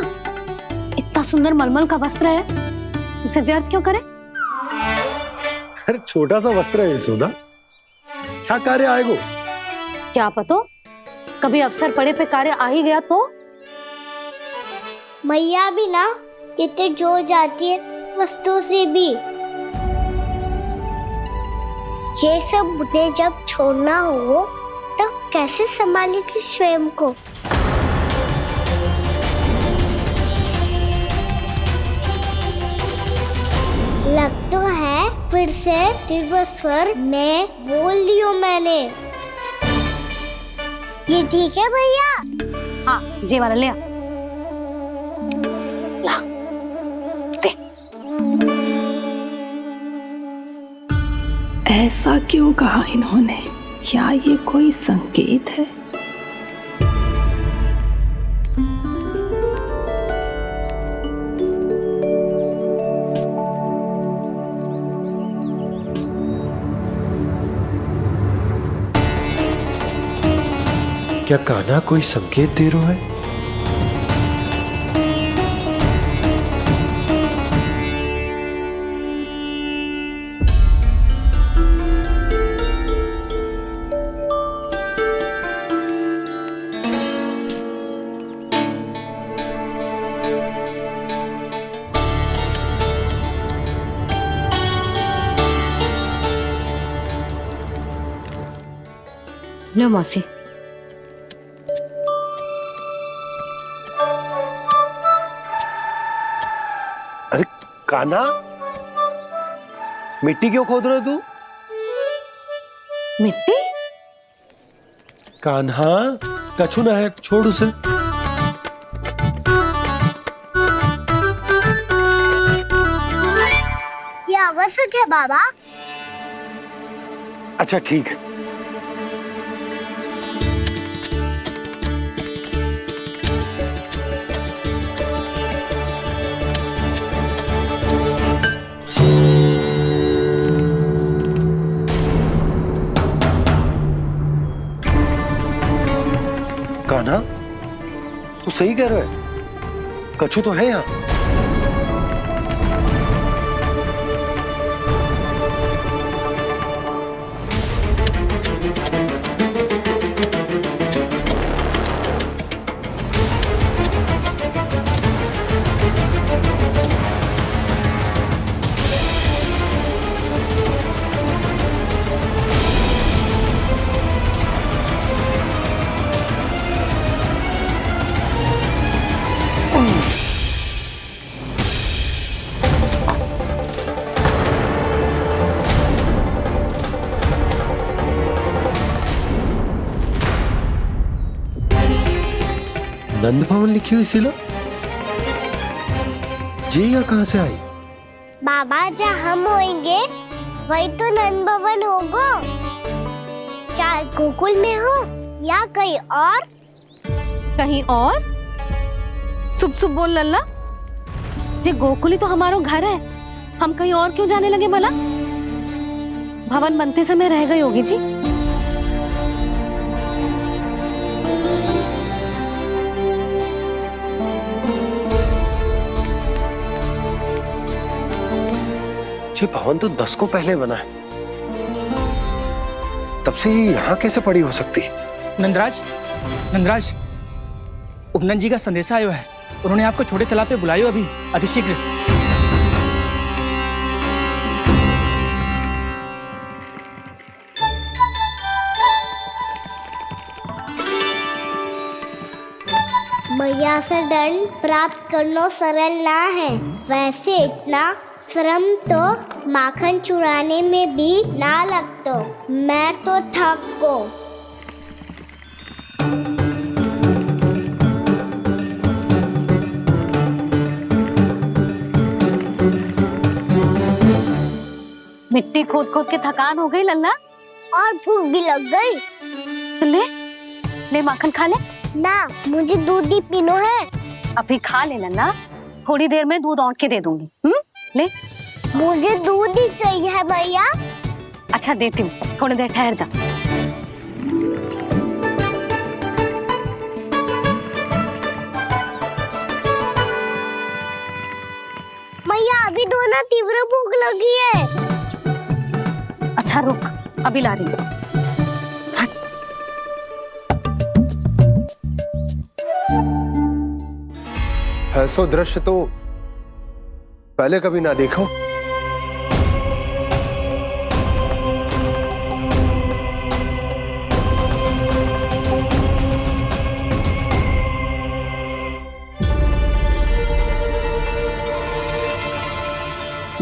इतना सुंदर मलमल का वस्त्र है, उसे व्यर्थ क्यों करे? अरे छोटा सा वस्त्र है यशोदा, क्या कार्य आएगा? क्या पता, कभी अवसर पड़े पे कार्य आ ही गया तो। मैया भी ना कितने जो जाती है वस्तुओं से भी। ये सब मुझे जब छोड़ना हो तो कैसे संभालेगी स्वयं को? लग तो है फिर से तिरस्वर में बोल दियो मैंने। ये ठीक है भैया? हाँ, ये वाला ले आ। ला, दे। ऐसा क्यों कहा इन्होंने? क्या ये कोई संकेत है? क्या कान्हा कोई संकेत दे रहा है? लो मौसी। अरे कान्हा, मिट्टी क्यों खोद रहे तू? मिट्टी? कान्हा, कछु ना है, छोड़ उसे। ये आवश्यक है बाबा। अच्छा ठीक है। कान्हा, तू सही कह रहा है, कछु तो है यहाँ। नंद भवन लिखी हुई सिला, जी यहाँ कहाँ से आई? बाबा जहाँ हम होंगे वही तो नंद भवन होगा। चाहे गोकुल में हो या कहीं और। कहीं और? सुब सुब बोल लल्ला। जे गोकुली तो हमारो घर है, हम कहीं और क्यों जाने लगे भला? भवन बनते समय रह गई होगी जी। ये भवन तो 10 को पहले बना है, तब से ये यहाँ कैसे पड़ी हो सकती? नंदराज, नंदराज, उपनंद जी का संदेशा आयो है। उन्होंने आपको छोटे तालाब पे बुलायो अभी, अतिशीघ्र। मैया से दंड प्राप्त करना सरल ना है, वैसे इतना श्रम तो माखन चुराने में भी ना लगता। मैं तो थक गो। मिट्टी खोद खोद के थकान हो गई लल्ला, और भूख भी लग गई। तो ले ले माखन खा ले। ना, मुझे दूध ही पीनो है। अभी खा ले लल्ला, थोड़ी देर में दूध औंट के दे दूंगी। ले। मुझे दूध ही चाहिए है भैया। अच्छा देती हूँ, थोड़ी देर ठहर जा। मैया अभी तो ना तीव्र भूख लगी है। अच्छा रुक, अभी ला रही हूँ। ऐसा दृश्य तो पहले कभी ना देखो।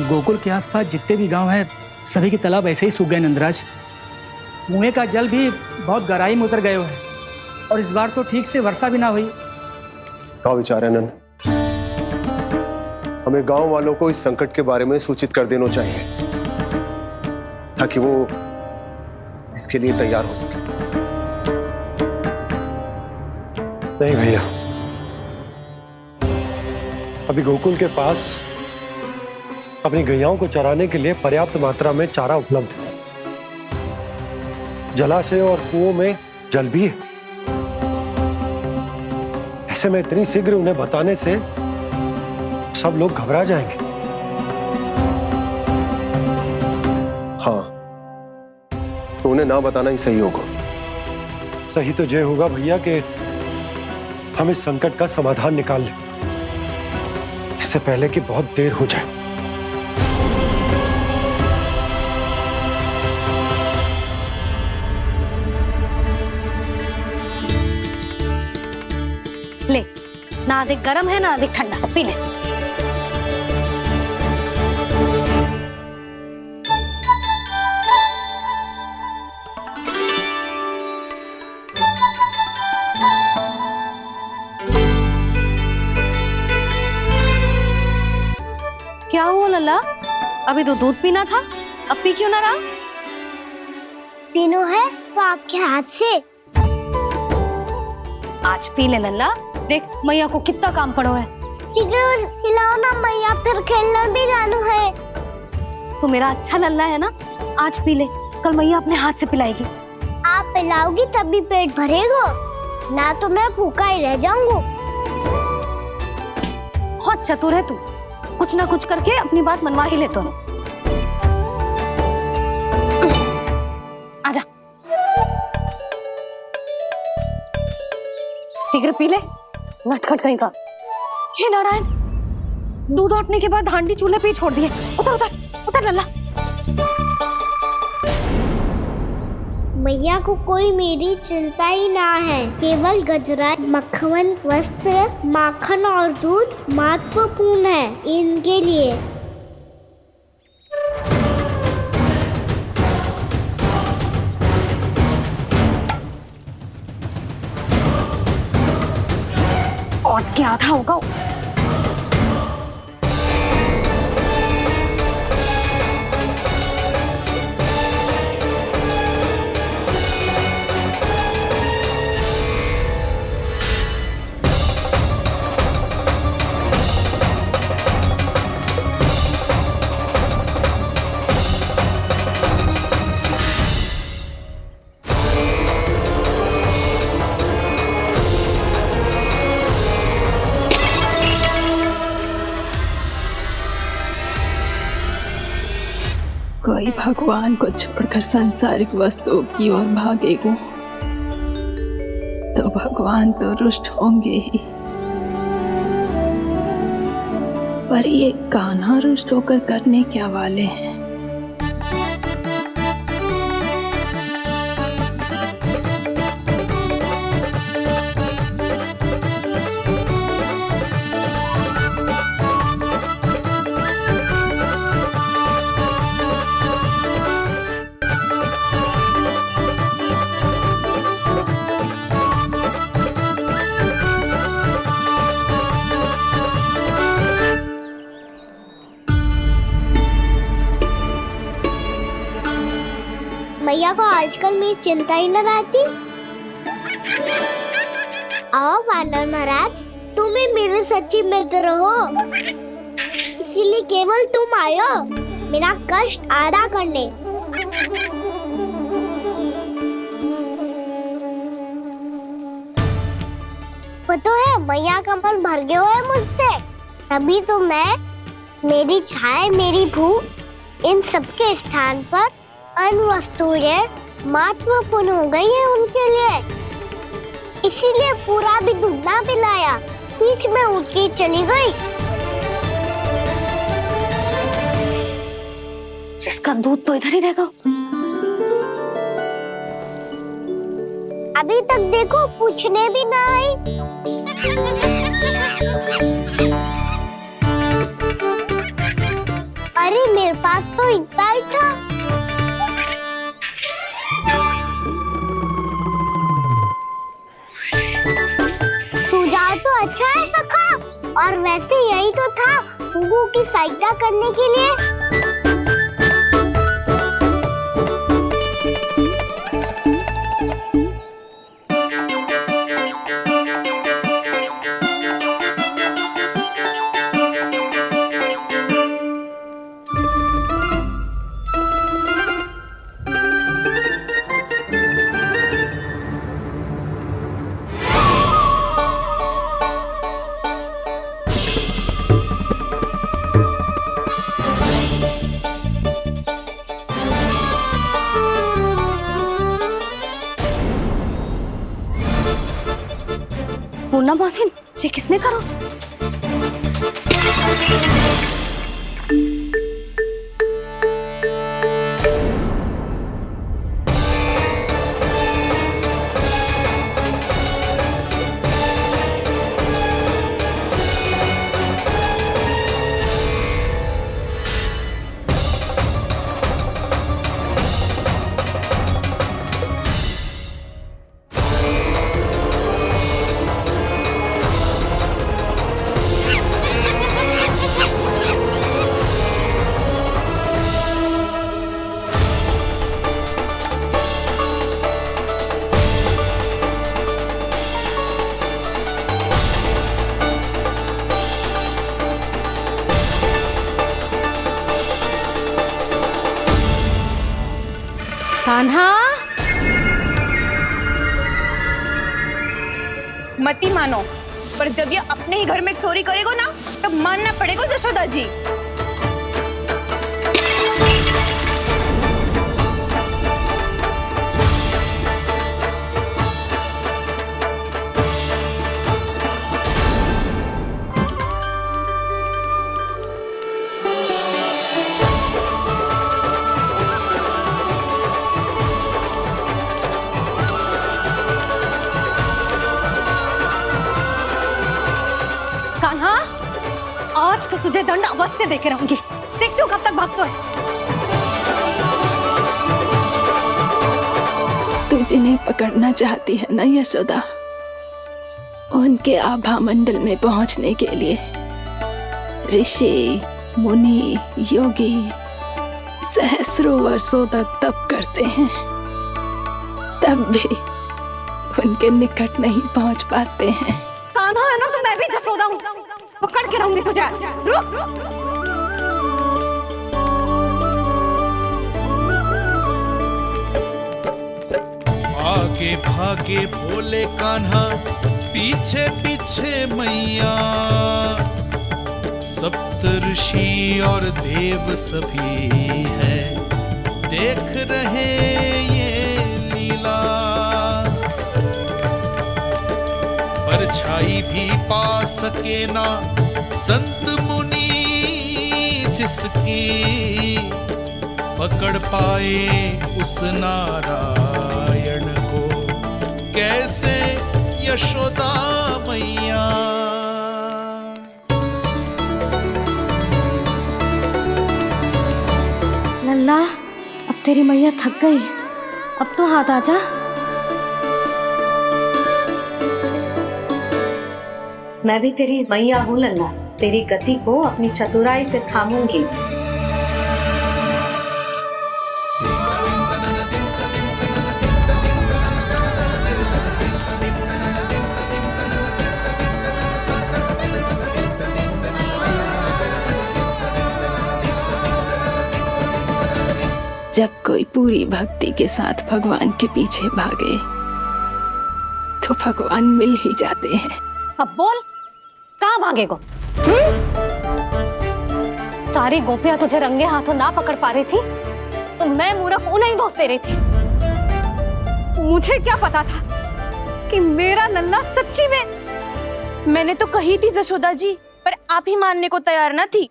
गोकुल के आसपास जितने भी गांव हैं, सभी के तालाब ऐसे ही सूख गए नंदराज। कुएं का जल भी बहुत गहराई में उतर गए है, और इस बार तो ठीक से वर्षा भी ना हुई। क्या विचार है नंद? हमें गांव वालों को इस संकट के बारे में सूचित कर देना चाहिए, ताकि वो इसके लिए तैयार हो सके। नहीं भैया, अभी गोकुल के पास अपनी गैयाओं को चराने के लिए पर्याप्त मात्रा में चारा उपलब्ध है। जलाशय और कुओं में जल भी है। ऐसे में इतनी शीघ्र उन्हें बताने से सब लोग घबरा जाएंगे। हाँ, तो उन्हें ना बताना ही सही होगा। सही तो ये होगा भैया कि हम इस संकट का समाधान निकाल लें, इससे पहले कि बहुत देर हो जाए। ले, ना अधिक गर्म है ना अधिक ठंडा, पी ले। क्या हुआ लल्ला? अभी तो दूध पीना था, अब पी क्यों ना रहा? पीनो है तो आपके हाथ से। आज पी ले लल्ला, देख मैया को कितना काम पड़ो है। शीघ्र पिलाओ ना मैया, फिर खेलना भी जाना है। तू मेरा अच्छा लल्ला है ना, आज पी ले, कल मैया अपने हाथ से पिलाएगी। आप पिलाओगी तभी पेट भरेगा, ना तो मैं भूखा ही रह जाऊंगा। बहुत चतुर है तू, कुछ ना कुछ करके अपनी बात मनवा ही लेता है। आजा, शीघ्र पी ले, नटखट कहीं का। हे नारायण, दूध औटने के बाद हांडी चूल्हे पे ही छोड़ दिए। उतर उतर उतर लल्ला। मैया को कोई मेरी चिंता ही ना है। केवल गजरा, मक्खन, वस्त्र, माखन और दूध महत्वपूर्ण है इनके लिए। और क्या था होगा? कोई भगवान को छोड़कर सांसारिक वस्तुओं की ओर भागेगा तो भगवान तो रुष्ट होंगे ही, पर ये कान्हा रुष्ट होकर करने क्या वाले हैं? मैया को आजकल मेरी चिंता ही न रहती। आओ वानर महाराज, तुम ही मेरे सच्ची मित्र हो, इसीलिए केवल तुम आयो मेरा कष्ट आधा करने। पता है मैया का मन भर गया है मुझसे, तभी तो मैं, मेरी छाया, मेरी भूख, इन सबके स्थान पर अन्य वस्तुएं महत्वपूर्ण हो गई है उनके लिए। इसीलिए पूरा भी दूध ना पिलाया, बीच में उठ के चली गई। जिसका दूध तो इधर ही रहेगा। अभी तक देखो पूछने भी ना आई। अरे मेरे पास तो इतना ही था। सुझाव तो अच्छा है सखा, और वैसे यही तो था गुगु की सहायता करने के लिए। पूर्णा मौसी, ये किसने करो? कान्हा, मती मानो, पर जब ये अपने ही घर में चोरी करेगा ना, तब मानना पड़ेगा जशोदा जी। आज तो तुझे दंड अवश्य देके रहूंगी। देखती हूँ कब तक भागता है। तू जिन्हें पकड़ना चाहती है ना यशोदा, उनके आभा मंडल में पहुंचने के लिए ऋषि, मुनि, योगी सहस्रों वर्षों तक तप करते हैं, तब भी उनके निकट नहीं पहुंच पाते हैं। कान्हा है ना, तो मैं भी जसोदा हूँ, पकड़ के रहूंगी तुझे। रुक। आगे भागे बोले कान्हा, पीछे पीछे मैया, सप्तऋषि और देव सभी हैं, देख रहे ये लीला। परछाई भी पा सके ना संत मुनि जिसकी, पकड़ पाए उस नारायण को कैसे यशोदा मैया। लल्ला, अब तेरी मैया थक गई, अब तो हाथ आजा। मैं भी तेरी मैया हूँ लल्ला, तेरी गति को अपनी चतुराई से थामूंगी। जब कोई पूरी भक्ति के साथ भगवान के पीछे भागे तो भगवान मिल ही जाते हैं। अब बोल, कहाँ भागेगा? सारी गोपियां तुझे रंगे हाथों ना पकड़ पा रही थी, तो मैं मूर्ख उन्हें ही दोष दे रही थी। मुझे क्या पता था कि मेरा लल्ला सच्ची में। मैंने तो कही थी जशोदा जी, पर आप ही मानने को तैयार ना थी।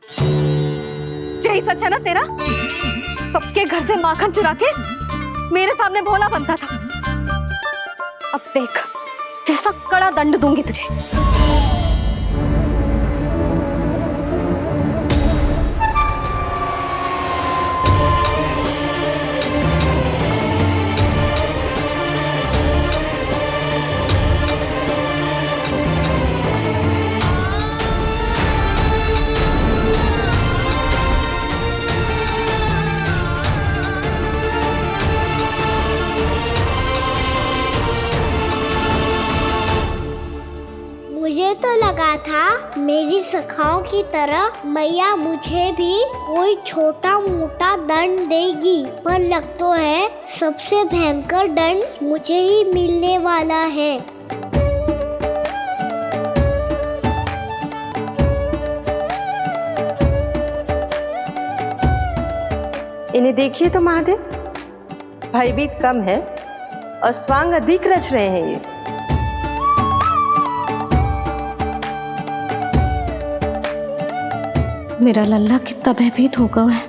यही सच है ना तेरा? सबके घर से माखन चुरा के मेरे सामने भोला बनता था। अब देख कैसा कड़ा दंड दूंगी तुझे। मुझे तो लगा था मेरी सखाओं की तरह मैया मुझे भी कोई छोटा मोटा दंड देगी, पर लग तो है सबसे भयंकर दंड मुझे ही मिलने वाला है। इन्हें देखिए तो महादेव, भयभीत कम है और स्वांग अधिक रच रहे हैं ये। मेरा लल्ला कितना भयभीत होगा है,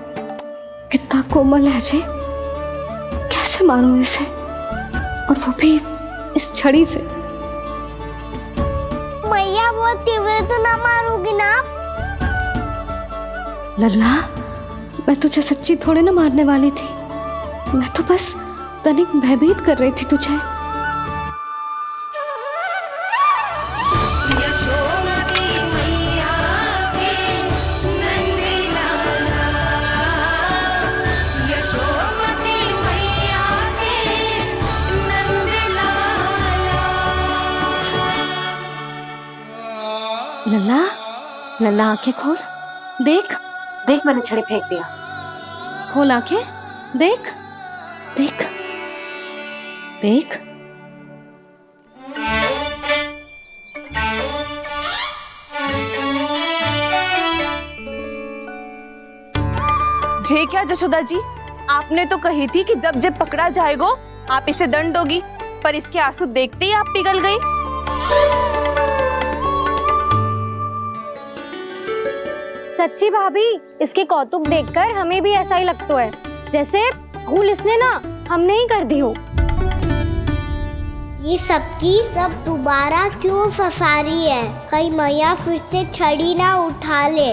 कितना कोमल है जी। कैसे मारूं इसे, और वो भी इस छड़ी से। मैया बहुत तीव्र तो ना मारोगी ना? लल्ला, मैं तुझे सच्ची थोड़े ना मारने वाली थी। मैं तो बस तनिक भयभीत कर रही थी तुझे। लल्ला, लल्ला आंखें खोल, देख देख, मैंने छड़ी फेंक दिया। खोल आंखें, देख देख देख। जे क्या जशोदा जी, आपने तो कही थी कि जब जब पकड़ा जाएगा आप इसे दंड दोगी, पर इसके आंसू देखते ही आप पिघल गई। सच्ची भाभी, इसके कौतुक देखकर हमें भी ऐसा ही लगता है, जैसे भूल इसने ना हमने ही कर दी हो। ये सबकी सब दोबारा क्यों फंसा रही है? कहीं मैया फिर से छड़ी ना उठा ले।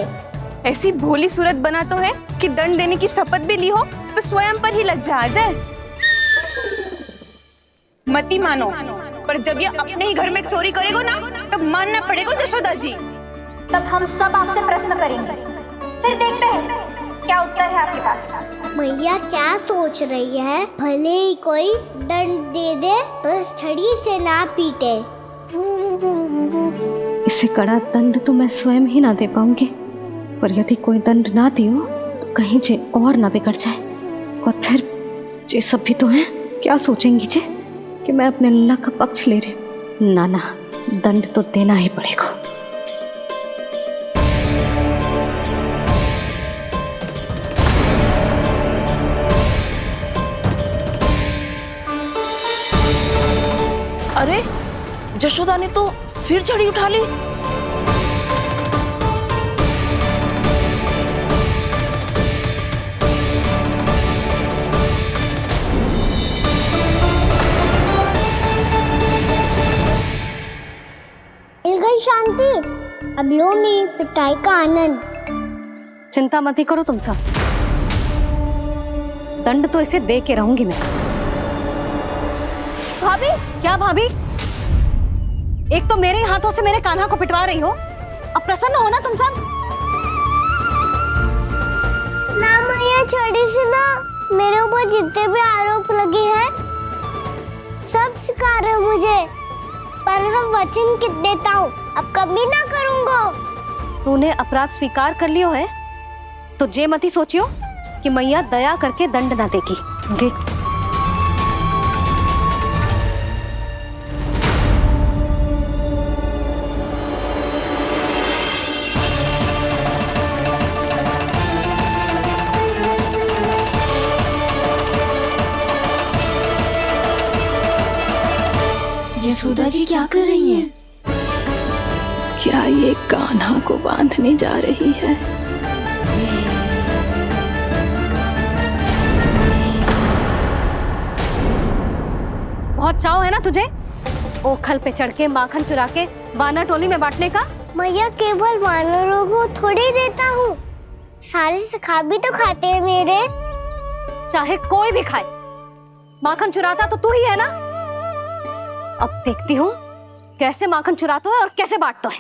ऐसी भोली सूरत बना तो है कि दंड देने की शपथ भी ली हो तो स्वयं पर ही लग जा जाए। मती मानो, पर जब ये अपने ही घर में चोरी करेगा ना, तब मानना पड़ेगा जशोदा जी। तब हम सब आपसे प्रश्न करेंगे, फिर देखते हैं क्या उत्तर है आपके पास। मैया क्या सोच रही है? भले ही कोई दंड दे दे तो छड़ी से ना पीटे। इसे कड़ा दंड तो मैं स्वयं ही ना दे पाऊंगी, पर यदि कोई दंड ना दियो तो कहीं जे और ना बिगड़ जाए, और फिर जे सब भी तो हैं, क्या सोचेंगी जे कि मैं अपने लल्ला का पक्ष ले रही। ना ना, दंड तो देना ही पड़ेगा। अरे जशोदा ने तो फिर छड़ी उठा ली। मिल गई शांति, अब लो मेरी पिटाई का आनंद। चिंता मत ही करो तुम सब, दंड तो इसे दे के रहूंगी मैं। भाभी, क्या भाभी? एक तो मेरे हाथों से मेरे कान्हा को पिटवा रही हो, अब प्रसन्न हो ना तुम सब? ना मैया, छड़ी से ना मेरे ऊपर जितने भी आरोप लगे हैं सब स्वीकार है मुझे, पर हम वचन कित देता हूँ, अब कभी ना करूँगा। तूने अपराध स्वीकार कर लियो है तो जे मती सोचियो कि मैया दया करके दंड ना देगी। देख यशोदा जी क्या कर रही हैं? क्या ये कान्हा को बांधने जा रही है? बहुत चाव है ना तुझे ओखल पे चढ़ के माखन चुरा के वानर टोली में बांटने का? मैया, केवल वानरों को थोड़ी देता हूँ, सारे सिखा भी तो खाते हैं मेरे। चाहे कोई भी खाए, माखन चुराता तो तू ही है ना। अब देखती हूँ कैसे माखन चुराता है और कैसे बांटता है।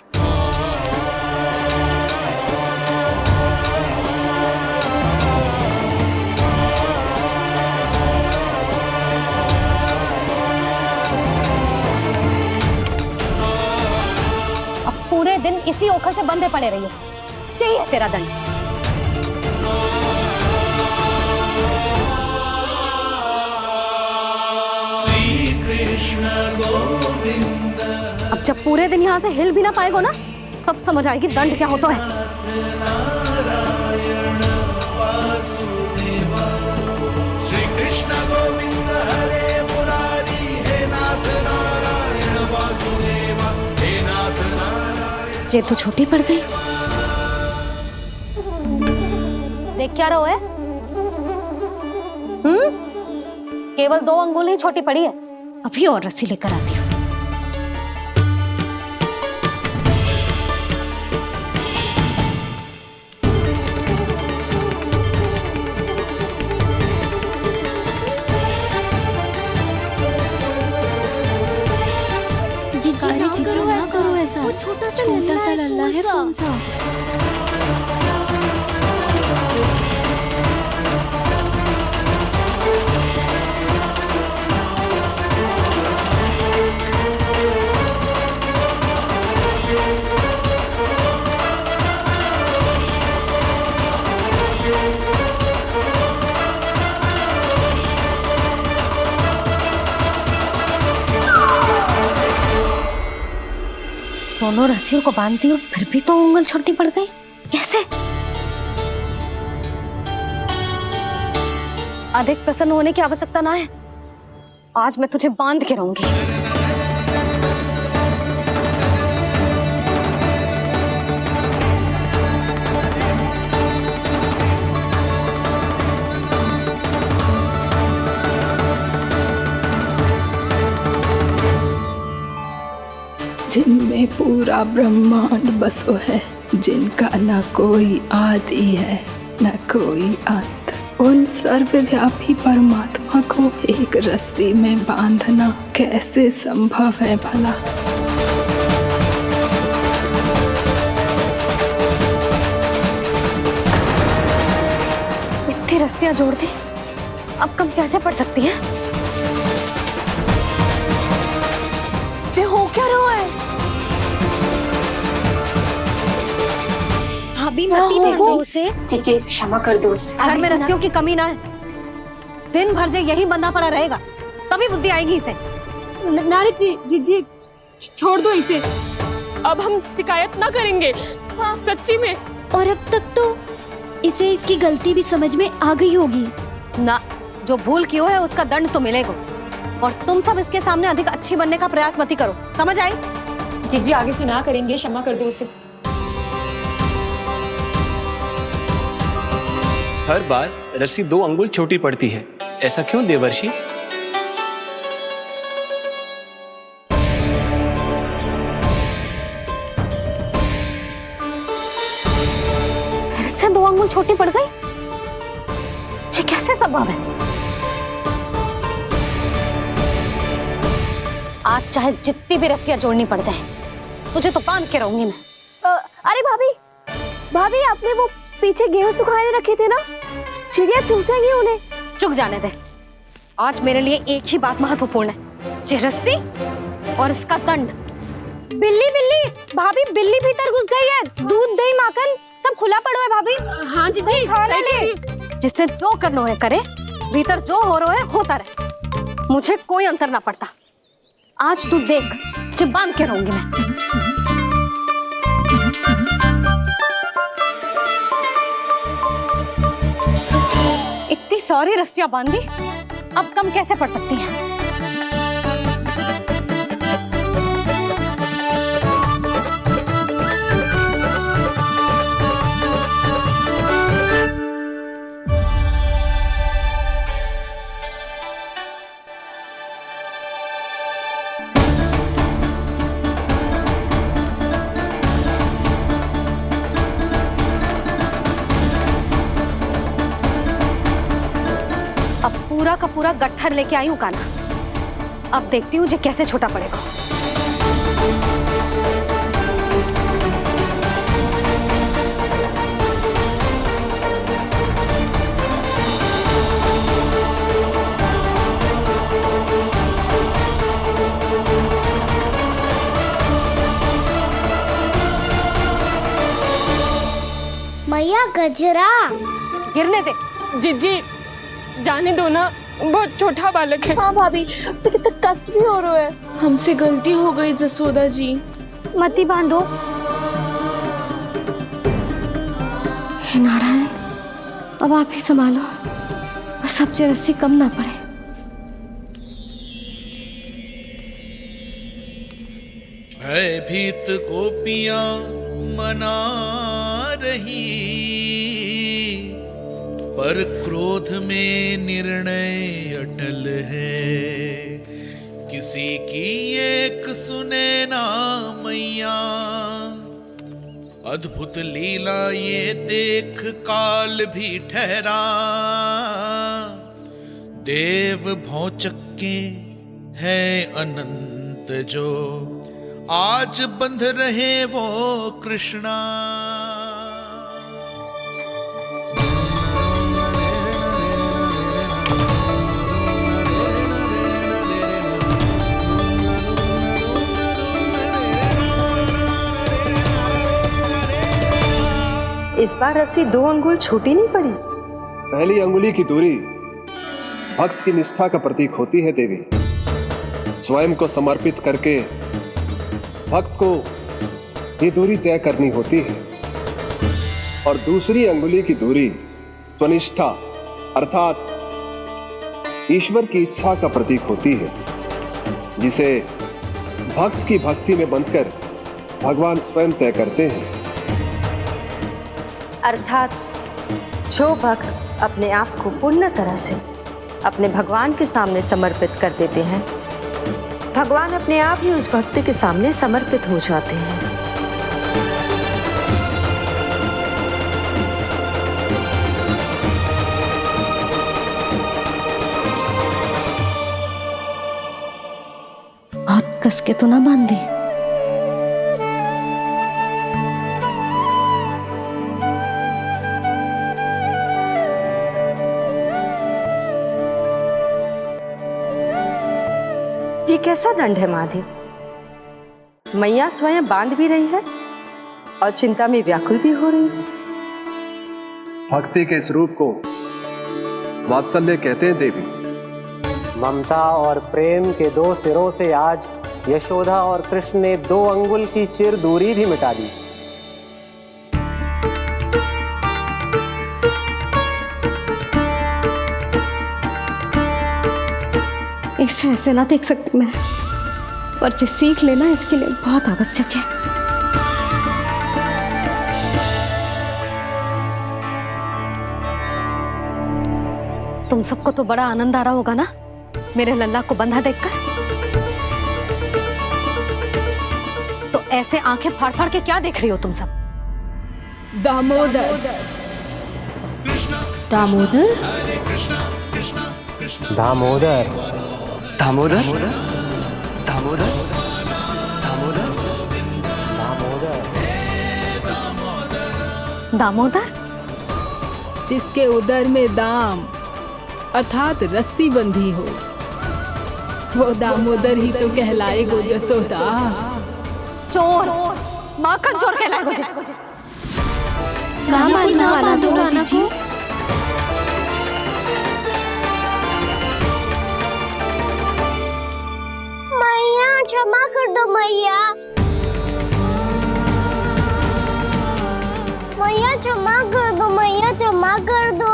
अब पूरे दिन इसी ओखल से बंधे पड़े रहिए, चाहिए तेरा दंड। अब जब पूरे दिन यहाँ से हिल भी ना पाएगो ना, तब समझ आएगी दंड क्या होता है। श्री कृष्ण गोविंद हरे मुरारी, हे नाथ नारायण वासुदेवा, हे नाथ नारायण। जे तो छोटी पड़ गई। देख क्या रहो है? केवल 2 अंगुल ही छोटी पड़ी है, अभी और रस्सी लेकर आती हूँ। जीजू ना करो ऐसा, वो छोटा सा लल्ला है कौन सा? दोनों रस्सियों को बांधती हूँ, फिर भी तो उंगल छोटी पड़ गई। कैसे? अधिक प्रसन्न होने की आवश्यकता ना है, आज मैं तुझे बांध के रहूंगी। जिनमें पूरा ब्रह्मांड बसो है, जिनका न कोई आदि है न कोई अंत, उन सर्वव्यापी परमात्मा को एक रस्सी में बांधना कैसे संभव है भला? इतनी रस्सियां जोड़ दी, अब कम कैसे पड़ सकती हैं? जे हो क्या रहा है? भाभी मती देखो उसे। जीजी क्षमा कर दो उसे। घर में रस्सियों की कमी ना है, दिन भर जो यही बंधा पड़ा रहेगा, तभी बुद्धि आएगी इसे। नारी जी, जीजी छोड़ दो इसे, अब हम शिकायत ना करेंगे। सच्ची में। और अब तक तो इसे इसकी गलती भी समझ में आ गई होगी ना। जो भूल की है उसका दंड तो मिलेगा, और तुम सब इसके सामने अधिक अच्छी बनने का प्रयास मत करो, समझ आई? जीजी आगे से ना करेंगे, क्षमा कर दो उसे। हर बार रस्सी 2 अंगुल छोटी पड़ती है, ऐसा क्यों देवर्षि? फिर से 2 अंगुल छोटी पड़ गई? ये कैसे संभव है? आज चाहे जितनी भी रस्सियां जोड़नी पड़ जाए, तुझे तो बांध के रहूंगी मैं। अरे भाभी, भाभी आपने वो पीछे गेहूं सुखाने रखे थे ना, चिड़िया चुग जाएंगी उन्हें। चुग जाने दे, आज मेरे लिए एक ही बात महत्वपूर्ण है, ये रस्सी और इसका दंड। बिल्ली बिल्ली, भाभी बिल्ली भीतर घुस गई है, दूध दही माखन सब खुला पड़ा है भाभी। हाँ जीजी, सही कह रही है। जिससे जो करना है करे, भीतर जो हो रहा है होता रहे, मुझे कोई अंतर ना पड़ता। आज तू देख, तुझे बांध के रहूंगी मैं। इतनी सारी रस्सियां बांधी, अब कम कैसे पड़ सकती हैं? पूरा का पूरा गट्ठर लेके आई हूँ काना, अब देखती हूँ जे कैसे छोटा पड़ेगा। मैया गजरा गिरने दे। जीजी जाने दो ना, बहुत छोटा बालक है। हाँ भाभी, उसे कितना कष्ट भी हो रहा है। हमसे गलती हो गई जसोदा जी, मती बांधो। हे नारायण, अब आप ही संभालो, बस अब जे रस्सी कम ना पड़े। भयभीत गोपियां मना रही, पर क्रोध में निर्णय अटल है, किसी की एक सुने ना मैया। अद्भुत लीला ये देख काल भी ठहरा, देव भौचक्के है अनंत जो आज बंध रहे वो कृष्णा। इस बार रस्सी 2 अंगुल छोटी नहीं पड़ी। पहली अंगुली की दूरी भक्त की निष्ठा का प्रतीक होती है देवी। स्वयं को समर्पित करके भक्त को ये दूरी तय करनी होती है। और दूसरी अंगुली की दूरी स्वनिष्ठा अर्थात ईश्वर की इच्छा का प्रतीक होती है, जिसे भक्त की भक्ति में बंधकर भगवान स्वयं तय करते हैं। अर्थात जो भक्त अपने आप को पूर्ण तरह से अपने भगवान के सामने समर्पित कर देते हैं, भगवान अपने आप ही उस भक्त के सामने समर्पित हो जाते हैं। बहुत कस के तो ना बांध दी। ये कैसा दंड है महादेव? मैया स्वयं बांध भी रही है और चिंता में व्याकुल भी हो रही है। भक्ति के स्वरूप को वात्सल्य कहते हैं देवी। ममता और प्रेम के 2 सिरों से आज यशोदा और कृष्ण ने 2 अंगुल की चिर दूरी भी मिटा दी। इसे ऐसे ना देख सकती मैं, पर जो सीख लेना इसके लिए बहुत आवश्यक है। तुम सबको तो बड़ा आनंद आ रहा होगा ना मेरे लल्ला को बंधा देखकर। तो ऐसे आंखें फाड़ फाड़ के क्या देख रही हो तुम सब? दामोदर दामोदर दामोदर दामोदर दामोदर दामोदर जिसके उदर में दाम अर्थात रस्सी बंधी हो, वो दामोदर ही तो कहलाएगो जसोदा। चोर, माखन चोर कहलाएगो जी। कहाँ बांधना वाला दोनों जीजी? मैया क्षमा कर दो मैया। मैया क्षमा कर दो, मैया क्षमा कर दो।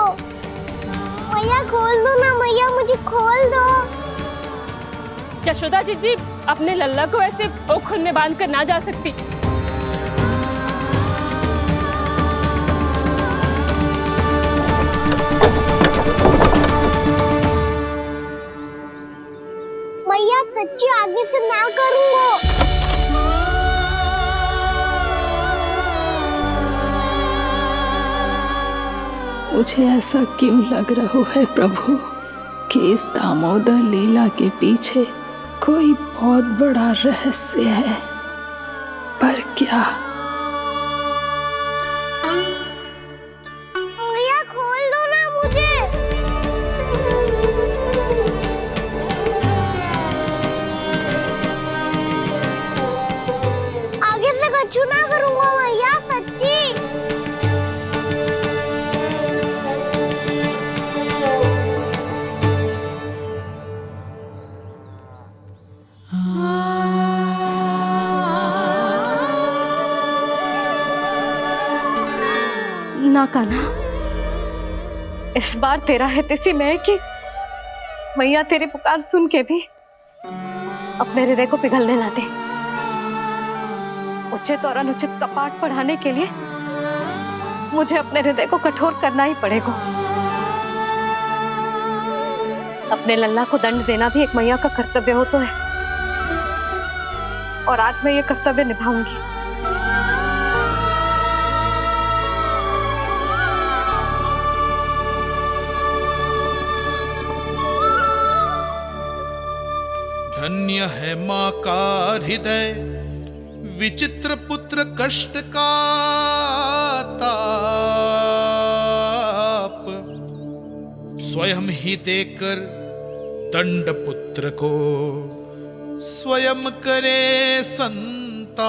मैया खोल दो ना मैया, मुझे खोल दो। यशोदा जीजी अपने लल्ला को ऐसे ओखुन में बांध कर ना जा सकती। मैया सच्ची आगे से ना करूँगा। मुझे ऐसा क्यों लग रहा है प्रभु कि इस दामोदर लीला के पीछे कोई बहुत बड़ा रहस्य है, पर क्या? मैया खोल दो ना मुझे। आगे से कछु ना करूँगा मैया, सच्ची। ना कान्हा, इस बार तेरा है तेसी मैं कि मैया तेरी पुकार सुन के भी अपने हृदय को पिघलने ना दे। उचित और अनुचित कपाट पढ़ाने के लिए मुझे अपने हृदय को कठोर करना ही पड़ेगा। अपने लल्ला को दंड देना भी एक मैया का कर्तव्य हो तो है, और आज मैं ये कर्तव्य निभाऊंगी। धन्य है माँ का हृदय, विचित्र पुत्र कष्ट का ताप, स्वयं ही देकर दंड पुत्र को स्वयं करे संताप।